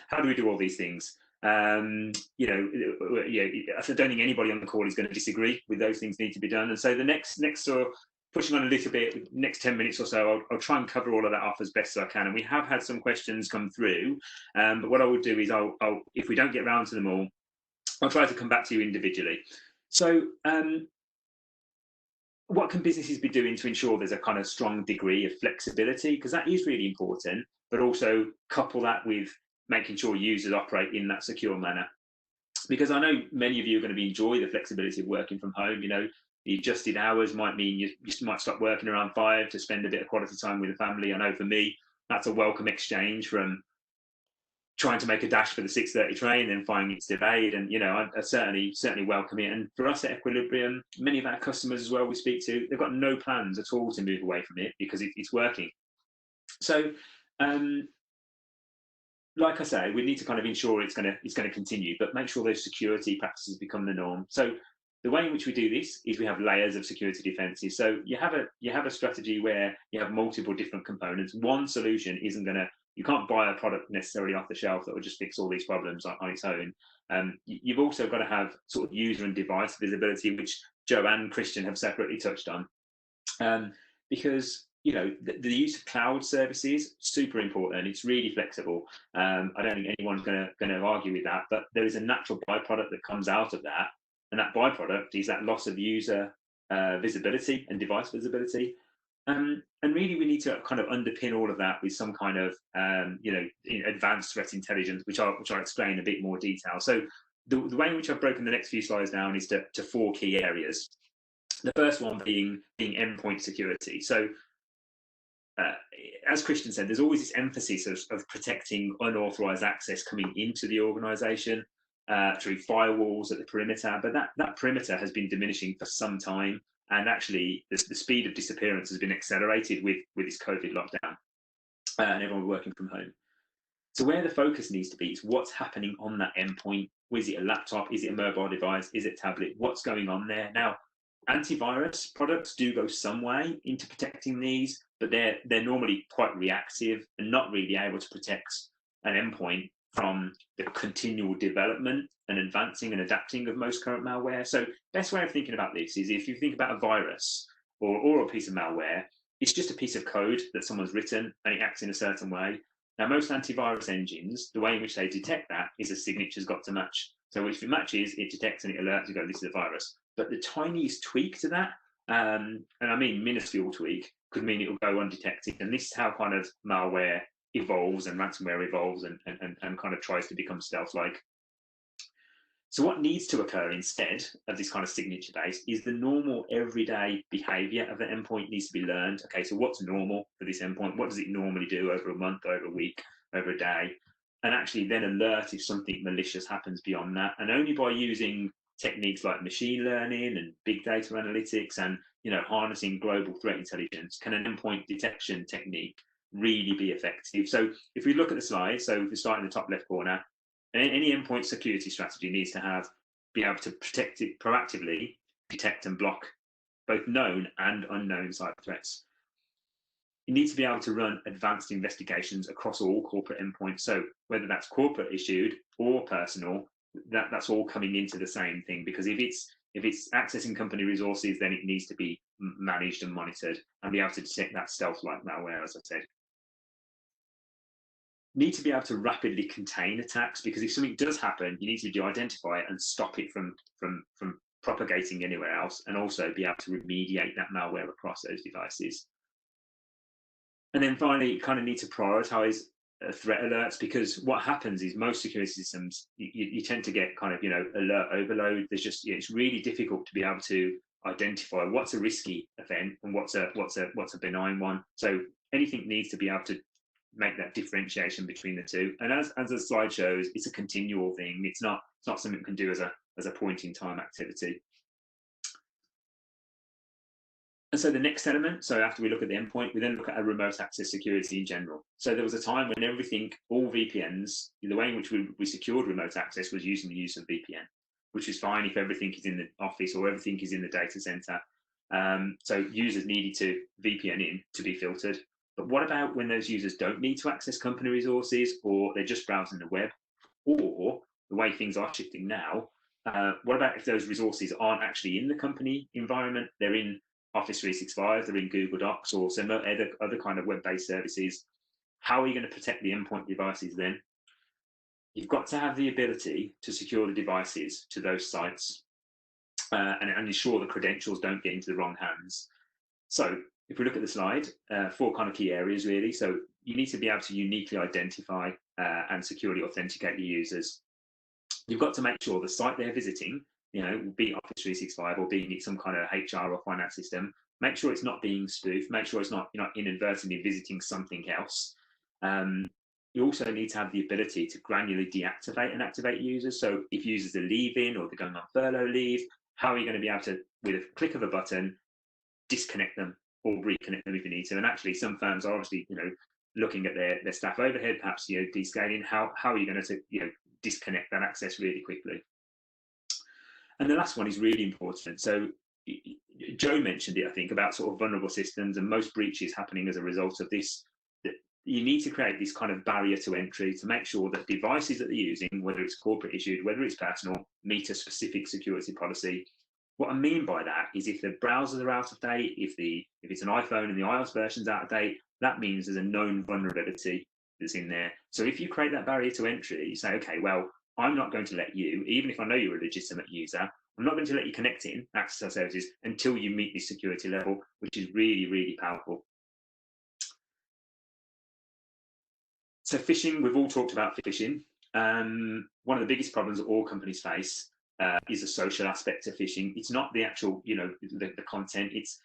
Speaker 1: How do we do all these things? I don't think anybody on the call is going to disagree with those things need to be done. And so the next sort of pushing on a little bit, next 10 minutes or so, I'll try and cover all of that off as best as I can. And we have had some questions come through, but what I will do is I'll if we don't get around to them all, I'll try to come back to you individually. So what can businesses be doing to ensure there's a kind of strong degree of flexibility? Because that is really important, but also couple that with making sure users operate in that secure manner. Because I know many of you are going to enjoy the flexibility of working from home. The adjusted hours might mean you might stop working around 5 to spend a bit of quality time with the family. I know for me, that's a welcome exchange from trying to make a dash for the 6:30 train and finding it's delayed. And I certainly welcome it. And for us at Equilibrium, many of our customers as well we speak to, they've got no plans at all to move away from it because it's working. So like I say, we need to kind of ensure it's going to continue, but make sure those security practices become the norm. So the way in which we do this is we have layers of security defenses. So you have a strategy where you have multiple different components. One solution isn't going to, you can't buy a product necessarily off the shelf that will just fix all these problems on its own. You've also got to have sort of user and device visibility, which Joe and Christian have separately touched on, because the use of cloud services, super important. It's really flexible. I don't think anyone's going to argue with that, but there is a natural byproduct that comes out of that. And that byproduct is that loss of user visibility and device visibility. And really, we need to kind of underpin all of that with some kind of, advanced threat intelligence, which I'll explain a bit more detail. So the way in which I've broken the next few slides down is to 4 key areas. The first one being endpoint security. So as Christian said, there's always this emphasis of protecting unauthorized access coming into the organization through firewalls at the perimeter, but that perimeter has been diminishing for some time, and actually the speed of disappearance has been accelerated with this COVID lockdown and everyone working from home. So where the focus needs to be is what's happening on that endpoint. Is it a laptop? Is it a mobile device? Is it a tablet? What's going on there? Now, antivirus products do go some way into protecting these, but they're normally quite reactive and not really able to protect an endpoint from the continual development and advancing and adapting of most current malware. So best way of thinking about this is if you think about a virus or a piece of malware, it's just a piece of code that someone's written and it acts in a certain way. Now, most antivirus engines, the way in which they detect that is a signature's got to match. So if it matches, it detects and it alerts you, go, this is a virus. But the tiniest tweak to that, and I mean minuscule tweak, could mean it will go undetected. And this is how kind of malware evolves and ransomware evolves and kind of tries to become stealth-like. So what needs to occur instead of this kind of signature base is the normal everyday behavior of the endpoint needs to be learned. Okay, so what's normal for this endpoint? What does it normally do over a month, over a week, over a day? And actually then alert if something malicious happens beyond that. And only by using techniques like machine learning and big data analytics and harnessing global threat intelligence can an endpoint detection technique really be effective. So if we look at the slide, so if we start in the top left corner, any endpoint security strategy needs to be able to protect it proactively, detect and block both known and unknown cyber threats. You need to be able to run advanced investigations across all corporate endpoints. So whether that's corporate issued or personal, that's all coming into the same thing, because if it's accessing company resources, then it needs to be managed and monitored and be able to detect that stealth-like malware, as I said. Need to be able to rapidly contain attacks, because if something does happen, you need to identify it and stop it from propagating anywhere else, and also be able to remediate that malware across those devices. And then finally, you kind of need to prioritize threat alerts, because what happens is most security systems, you tend to get kind of alert overload. There's just it's really difficult to be able to identify what's a risky event and what's a benign one. So anything needs to be able to make that differentiation between the two. And as the slide shows, it's a continual thing. It's not something you can do as a point in time activity. And so the next element, so after we look at the endpoint, we then look at our remote access security in general. So there was a time when all VPNs, the way in which we secured remote access was using the use of VPN, which is fine if everything is in the office or everything is in the data center. So users needed to VPN in to be filtered. But what about when those users don't need to access company resources, or they're just browsing the web, or the way things are shifting now, what about if those resources aren't actually in the company environment, they're in Office 365, they're in Google Docs or some other kind of web-based services? How are you going to protect the endpoint devices then? You've got to have the ability to secure the devices to those sites and ensure the credentials don't get into the wrong hands. So if we look at the slide, 4 kind of key areas really. So you need to be able to uniquely identify and securely authenticate the users. You've got to make sure the site they're visiting, be it Office 365 or being it some kind of HR or finance system, make sure it's not being spoofed, make sure it's not inadvertently visiting something else. You also need to have the ability to granularly deactivate and activate users. So if users are leaving or they're going on furlough leave, how are you going to be able to, with a click of a button, disconnect them or reconnect them if you need to? And actually some firms are obviously looking at their staff overhead, perhaps descaling. How are you going to disconnect that access really quickly? And the last one is really important. So Joe mentioned it, I think, about sort of vulnerable systems and most breaches happening as a result of this. That you need to create this kind of barrier to entry to make sure that devices that they're using, whether it's corporate issued, whether it's personal, meet a specific security policy. What I mean by that is if the browsers are out of date, if it's an iPhone and the iOS version's out of date, that means there's a known vulnerability that's in there. So if you create that barrier to entry, you say, okay, well, I'm not going to let you, even if I know you're a legitimate user, I'm not going to let you connect in, access our services, until you meet this security level, which is really, really powerful. So phishing, we've all talked about phishing. One of the biggest problems that all companies face is the social aspect of phishing. It's not the actual, the content. It's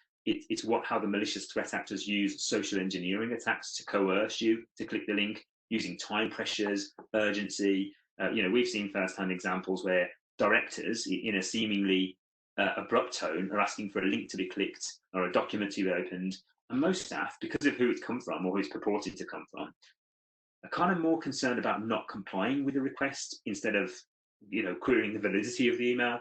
Speaker 1: how the malicious threat actors use social engineering attacks to coerce you to click the link, using time pressures, urgency. We've seen first-hand examples where directors, in a seemingly abrupt tone, are asking for a link to be clicked or a document to be opened. And most staff, because of who it's come from or who it's purported to come from, are kind of more concerned about not complying with the request instead of, querying the validity of the email.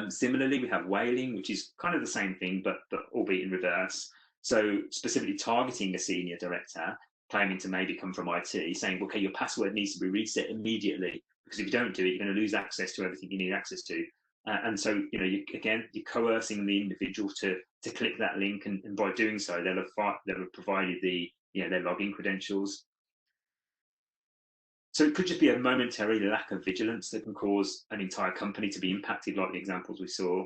Speaker 1: Similarly, we have whaling, which is kind of the same thing, but albeit in reverse. So specifically targeting a senior director, claiming to maybe come from IT, saying, okay, your password needs to be reset immediately, because if you don't do it, you're going to lose access to everything you need access to. And so, you're coercing the individual to click that link, and by doing so, they'll have provided their login credentials. So it could just be a momentary lack of vigilance that can cause an entire company to be impacted, like the examples we saw.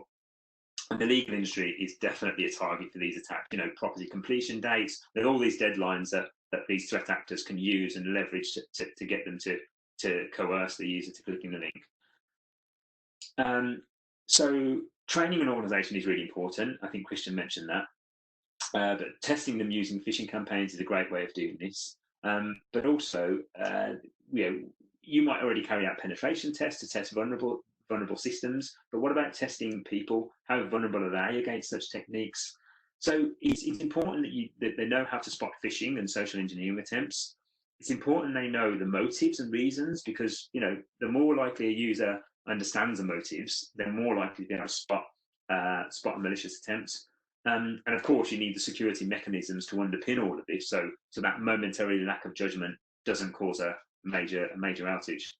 Speaker 1: And the legal industry is definitely a target for these attacks. Property completion dates, there's all these deadlines that these threat actors can use and leverage to get them to coerce the user to clicking the link. So training an organization is really important. I think Christian mentioned that. But testing them using phishing campaigns is a great way of doing this. But also, you might already carry out penetration tests to test vulnerable systems, but what about testing people? How vulnerable are they against such techniques? So it's important that they know how to spot phishing and social engineering attempts. It's important they know the motives and reasons, because the more likely a user understands the motives, they're more likely to be able to spot malicious attempts. And of course, you need the security mechanisms to underpin all of this, so that momentary lack of judgment doesn't cause a major outage.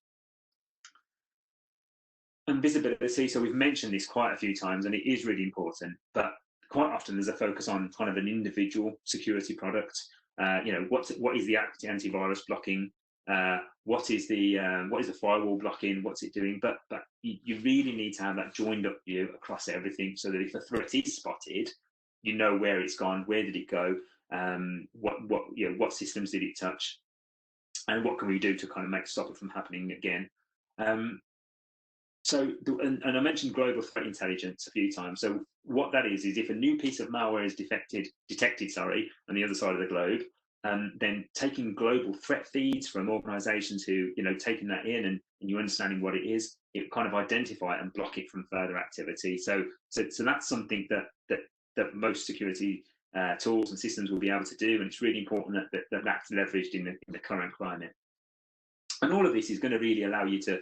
Speaker 1: And visibility, so we've mentioned this quite a few times, and it is really important, but quite often there's a focus on kind of an individual security product. What is the antivirus blocking? What is the firewall blocking? What's it doing? But you really need to have that joined up view across everything, so that if a threat is spotted, you know where it's gone, where did it go, what systems did it touch, and what can we do to kind of stop it from happening again. And I mentioned global threat intelligence a few times. So what that is if a new piece of malware is detected, on the other side of the globe, then taking global threat feeds from organizations who, taking that in and you understanding what it is, it kind of identify it and block it from further activity. So that's something that most security tools and systems will be able to do, and it's really important that that's leveraged in the current climate. And all of this is going to really allow you to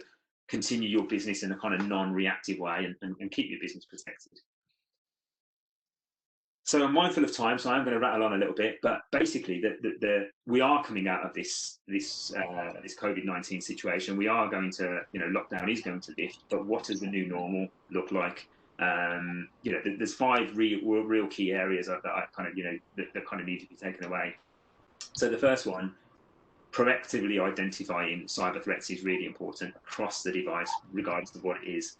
Speaker 1: continue your business in a kind of non-reactive way and keep your business protected. So I'm mindful of time, so I'm going to rattle on a little bit. But basically, we are coming out of this COVID-19 situation. We are going to, lockdown is going to lift. But what does the new normal look like? There's 5 real key areas that I kind of, that kind of need to be taken away. So the first one, proactively identifying cyber threats is really important across the device, regardless of what it is.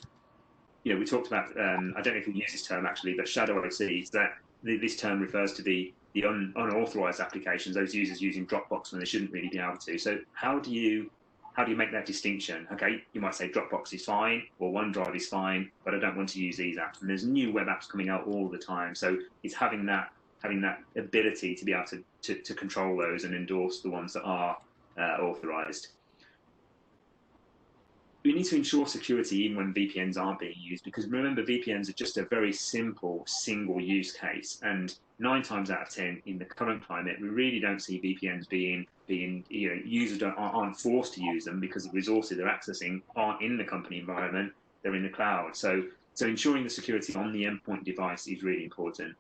Speaker 1: We talked about, I don't know if we use this term actually, but shadow ICs, that this term refers to the unauthorized applications, those users using Dropbox when they shouldn't really be able to. So how do you make that distinction? Okay, you might say Dropbox is fine or OneDrive is fine, but I don't want to use these apps. And there's new web apps coming out all the time. So it's having that ability to be able to control those and endorse the ones that are authorized. We need to ensure security even when VPNs aren't being used, because remember, VPNs are just a very simple single use case, and 9 times out of 10 in the current climate, we really don't see VPNs being users aren't forced to use them, because the resources they're accessing aren't in the company environment, they're in the cloud. So ensuring the security on the endpoint device is really important.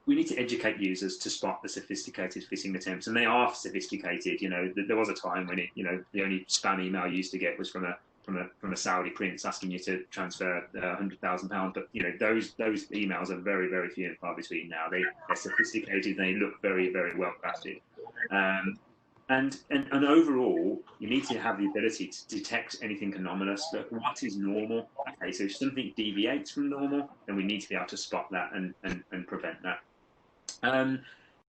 Speaker 1: We need to educate users to spot the sophisticated phishing attempts, and they are sophisticated. There was a time when the only spam email you used to get was from a Saudi prince asking you to transfer £100,000. But those emails are very, very few and far between now. They're sophisticated. They look very, very well crafted. And overall, you need to have the ability to detect anything anomalous. But what is normal? Okay, so if something deviates from normal, then we need to be able to spot that and prevent that.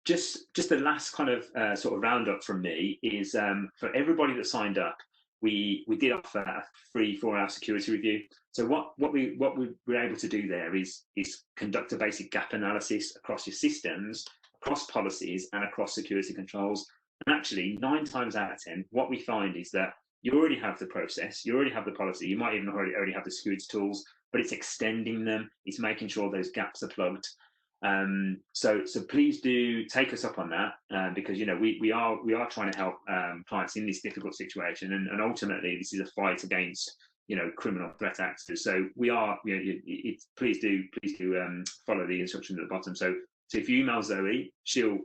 Speaker 1: Just the last kind of sort of roundup from me is for everybody that signed up, we did offer a free 4-hour security review. So what we were able to do there is conduct a basic gap analysis across your systems, across policies, and across security controls. And actually, 9 times out of 10, what we find is that you already have the process, you already have the policy, you might even already have the security tools, but it's extending them, it's making sure those gaps are plugged. So please do take us up on that, because we are trying to help clients in this difficult situation, and ultimately this is a fight against criminal threat actors. So we are please do follow the instructions at the bottom. So if you email Zoe, she'll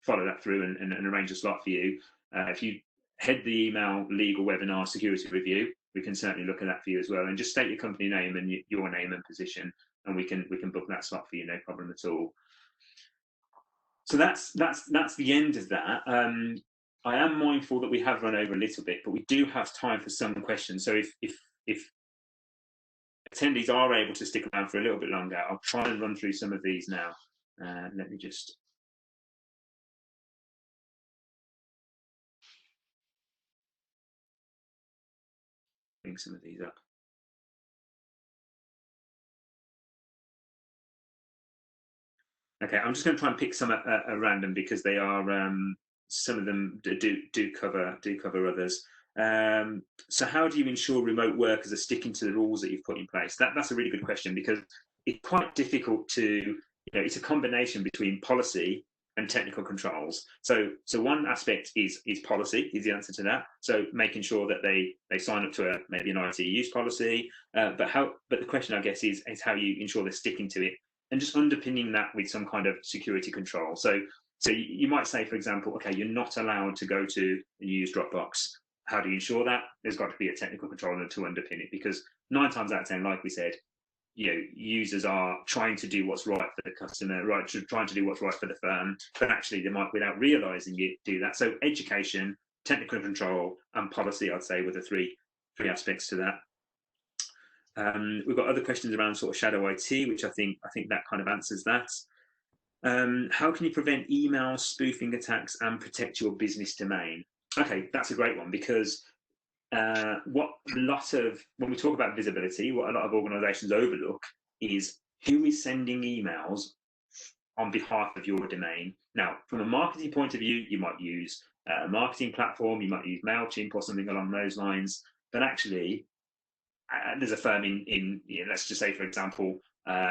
Speaker 1: follow that through and arrange a slot for you. If you head the email legal webinar security review, we can certainly look at that for you as well, and just state your company name and your name and position, and we can book that slot for you, no problem at all. So that's the end of that. I am mindful that we have run over a little bit, but we do have time for some questions. So if attendees are able to stick around for a little bit longer, I'll try and run through some of these now. Let me just bring some of these up. Okay, I'm just going to try and pick some at random because they are some of them do cover others. So how do you ensure remote workers are sticking to the rules that you've put in place? That's a really good question, because it's quite difficult to, it's a combination between policy and technical controls. So one aspect is policy, is the answer to that. So making sure that they sign up to maybe an IT use policy, but the question, I guess, is how you ensure they're sticking to it, and just underpinning that with some kind of security control. So you might say, for example, okay, you're not allowed to go to and use Dropbox. How do you ensure that? There's got to be a technical controller to underpin it, because 9 times out of 10, like we said, users are trying to do what's right for the customer, right? Trying to do what's right for the firm, but actually they might, without realizing it, do that. So education, technical control, and policy, I'd say, were the three aspects to that. We've got other questions around sort of shadow IT, which I think that kind of answers that. How can you prevent email spoofing attacks and protect your business domain? Okay, that's a great one, because when we talk about visibility, what a lot of organizations overlook is who is sending emails on behalf of your domain. Now, from a marketing point of view, you might use a marketing platform, you might use MailChimp or something along those lines, but actually there's a firm in let's just say, for example,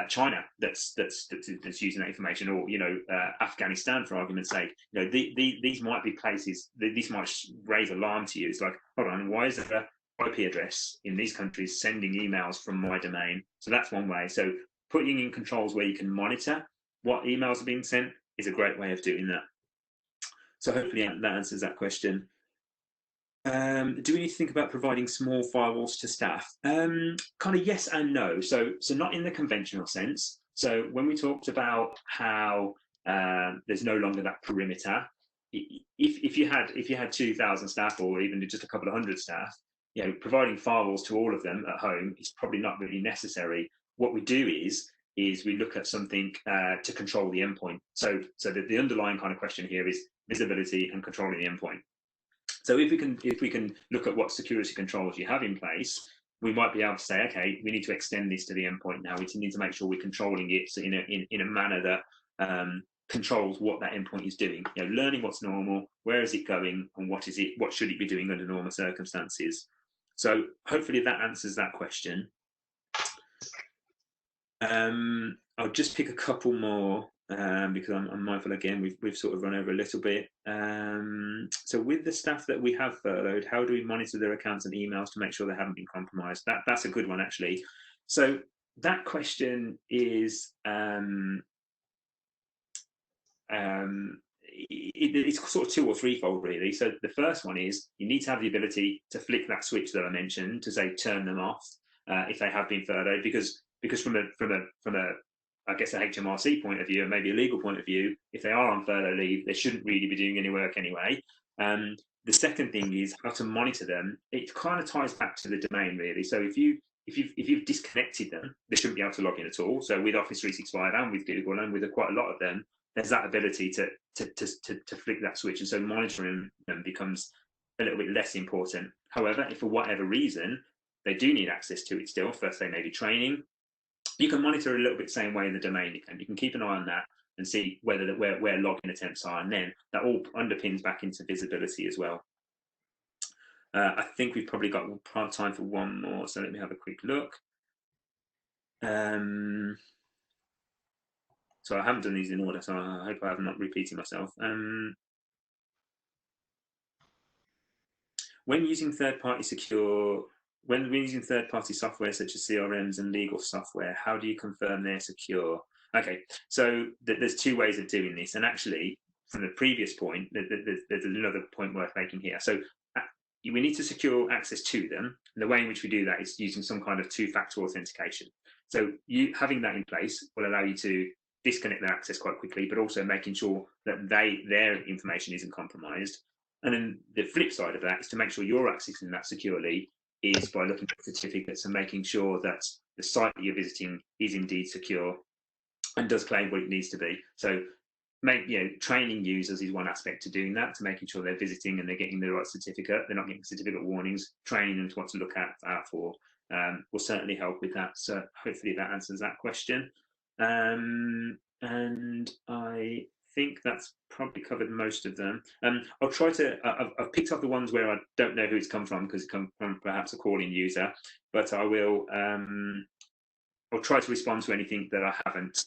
Speaker 1: China that's using that information, or Afghanistan, for argument's sake. These might be places. These might raise alarm to you. It's like, hold on, why is there an IP address in these countries sending emails from my domain? So that's one way. So putting in controls where you can monitor what emails are being sent is a great way of doing that. So hopefully that answers that question. Do we need to think about providing small firewalls to staff? Kind of yes and no. So not in the conventional sense. So when we talked about how there's no longer that perimeter, if you had 2,000 staff, or even just a couple of hundred staff, providing firewalls to all of them at home is probably not really necessary. What we do is we look at something to control the endpoint. So the underlying kind of question here is visibility and controlling the endpoint. So if we can look at what security controls you have in place, we might be able to say, okay, we need to extend this to the endpoint now. We need to make sure we're controlling it in a manner that controls what that endpoint is doing. Learning what's normal, where is it going, and what should it be doing under normal circumstances. So hopefully that answers that question. I'll just pick a couple more. Because I'm mindful, again, we've sort of run over a little bit. So with the staff that we have furloughed, how do we monitor their accounts and emails to make sure they haven't been compromised? That's a good one, actually. So that question is it's sort of 2 or 3-fold, really. So the first one is you need to have the ability to flick that switch that I mentioned to say turn them off if they have been furloughed, because from a I guess, a HMRC point of view and maybe a legal point of view, if they are on furlough leave, they shouldn't really be doing any work anyway. The second thing is how to monitor them. It kind of ties back to the domain, really. So if you've disconnected them, they shouldn't be able to log in at all. So with Office 365 and with Google and with quite a lot of them, there's that ability to flick that switch, and so monitoring them becomes a little bit less important. However, if for whatever reason they do need access to it still, first they may be training, you can monitor a little bit the same way in the domain. You can keep an eye on that and see where login attempts are, and then that all underpins back into visibility as well. I think we've probably got time for one more, so let me have a quick look. So I haven't done these in order, so I hope I'm not repeating myself. When using third-party software such as CRMs and legal software, how do you confirm they're secure? Okay, so there's two ways of doing this, and actually, from the previous point, there's another point worth making here. So we need to secure access to them, and the way in which we do that is using some kind of two-factor authentication. So having that in place will allow you to disconnect their access quite quickly, but also making sure that their information isn't compromised. And then the flip side of that is to make sure you're accessing that securely is by looking at certificates and making sure that the site that you're visiting is indeed secure and does claim what it needs to be. So training users is one aspect to doing that, to making sure they're visiting and they're getting the right certificate. They're not getting certificate warnings. Training them to what to look out for will certainly help with that. So hopefully that answers that question. And I think that's probably covered most of them. I'll try to, I've picked up the ones where I don't know who it's come from because it's come from perhaps a calling user, but I will, I'll try to respond to anything that I haven't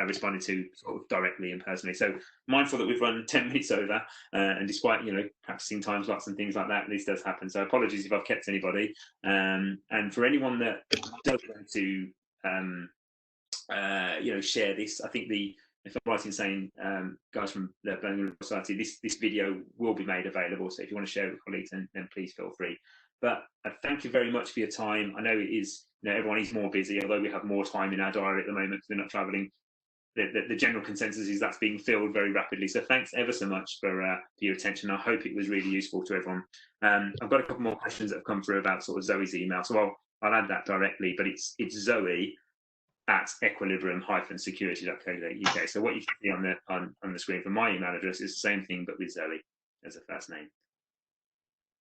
Speaker 1: responded to sort of directly and personally. So mindful that we've run 10 minutes over, and despite practicing time slots and things like that, this does happen. So apologies if I've kept anybody. And for anyone that does want to share this, I think if I'm right in saying, guys from the Birmingham Society, this video will be made available. So if you want to share it with colleagues, then please feel free. But I thank you very much for your time. I know it is, everyone is more busy, although we have more time in our diary at the moment because we're not traveling. The general consensus is that's being filled very rapidly. So thanks ever so much for your attention. I hope it was really useful to everyone. I've got a couple more questions that have come through about sort of Zoe's email. So I'll add that directly, but it's zoe@equilibrium-security.co.uk. So what you can see on the screen for my email address is the same thing, but with Zoe as a first name.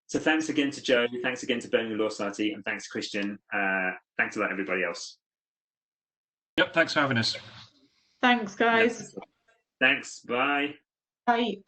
Speaker 1: So thanks again to Joe, thanks again to Birmingham Law Society, and thanks Christian. Thanks a lot, everybody else.
Speaker 3: Yep, thanks for having us.
Speaker 2: Thanks, guys.
Speaker 1: Thanks, bye.
Speaker 2: Bye.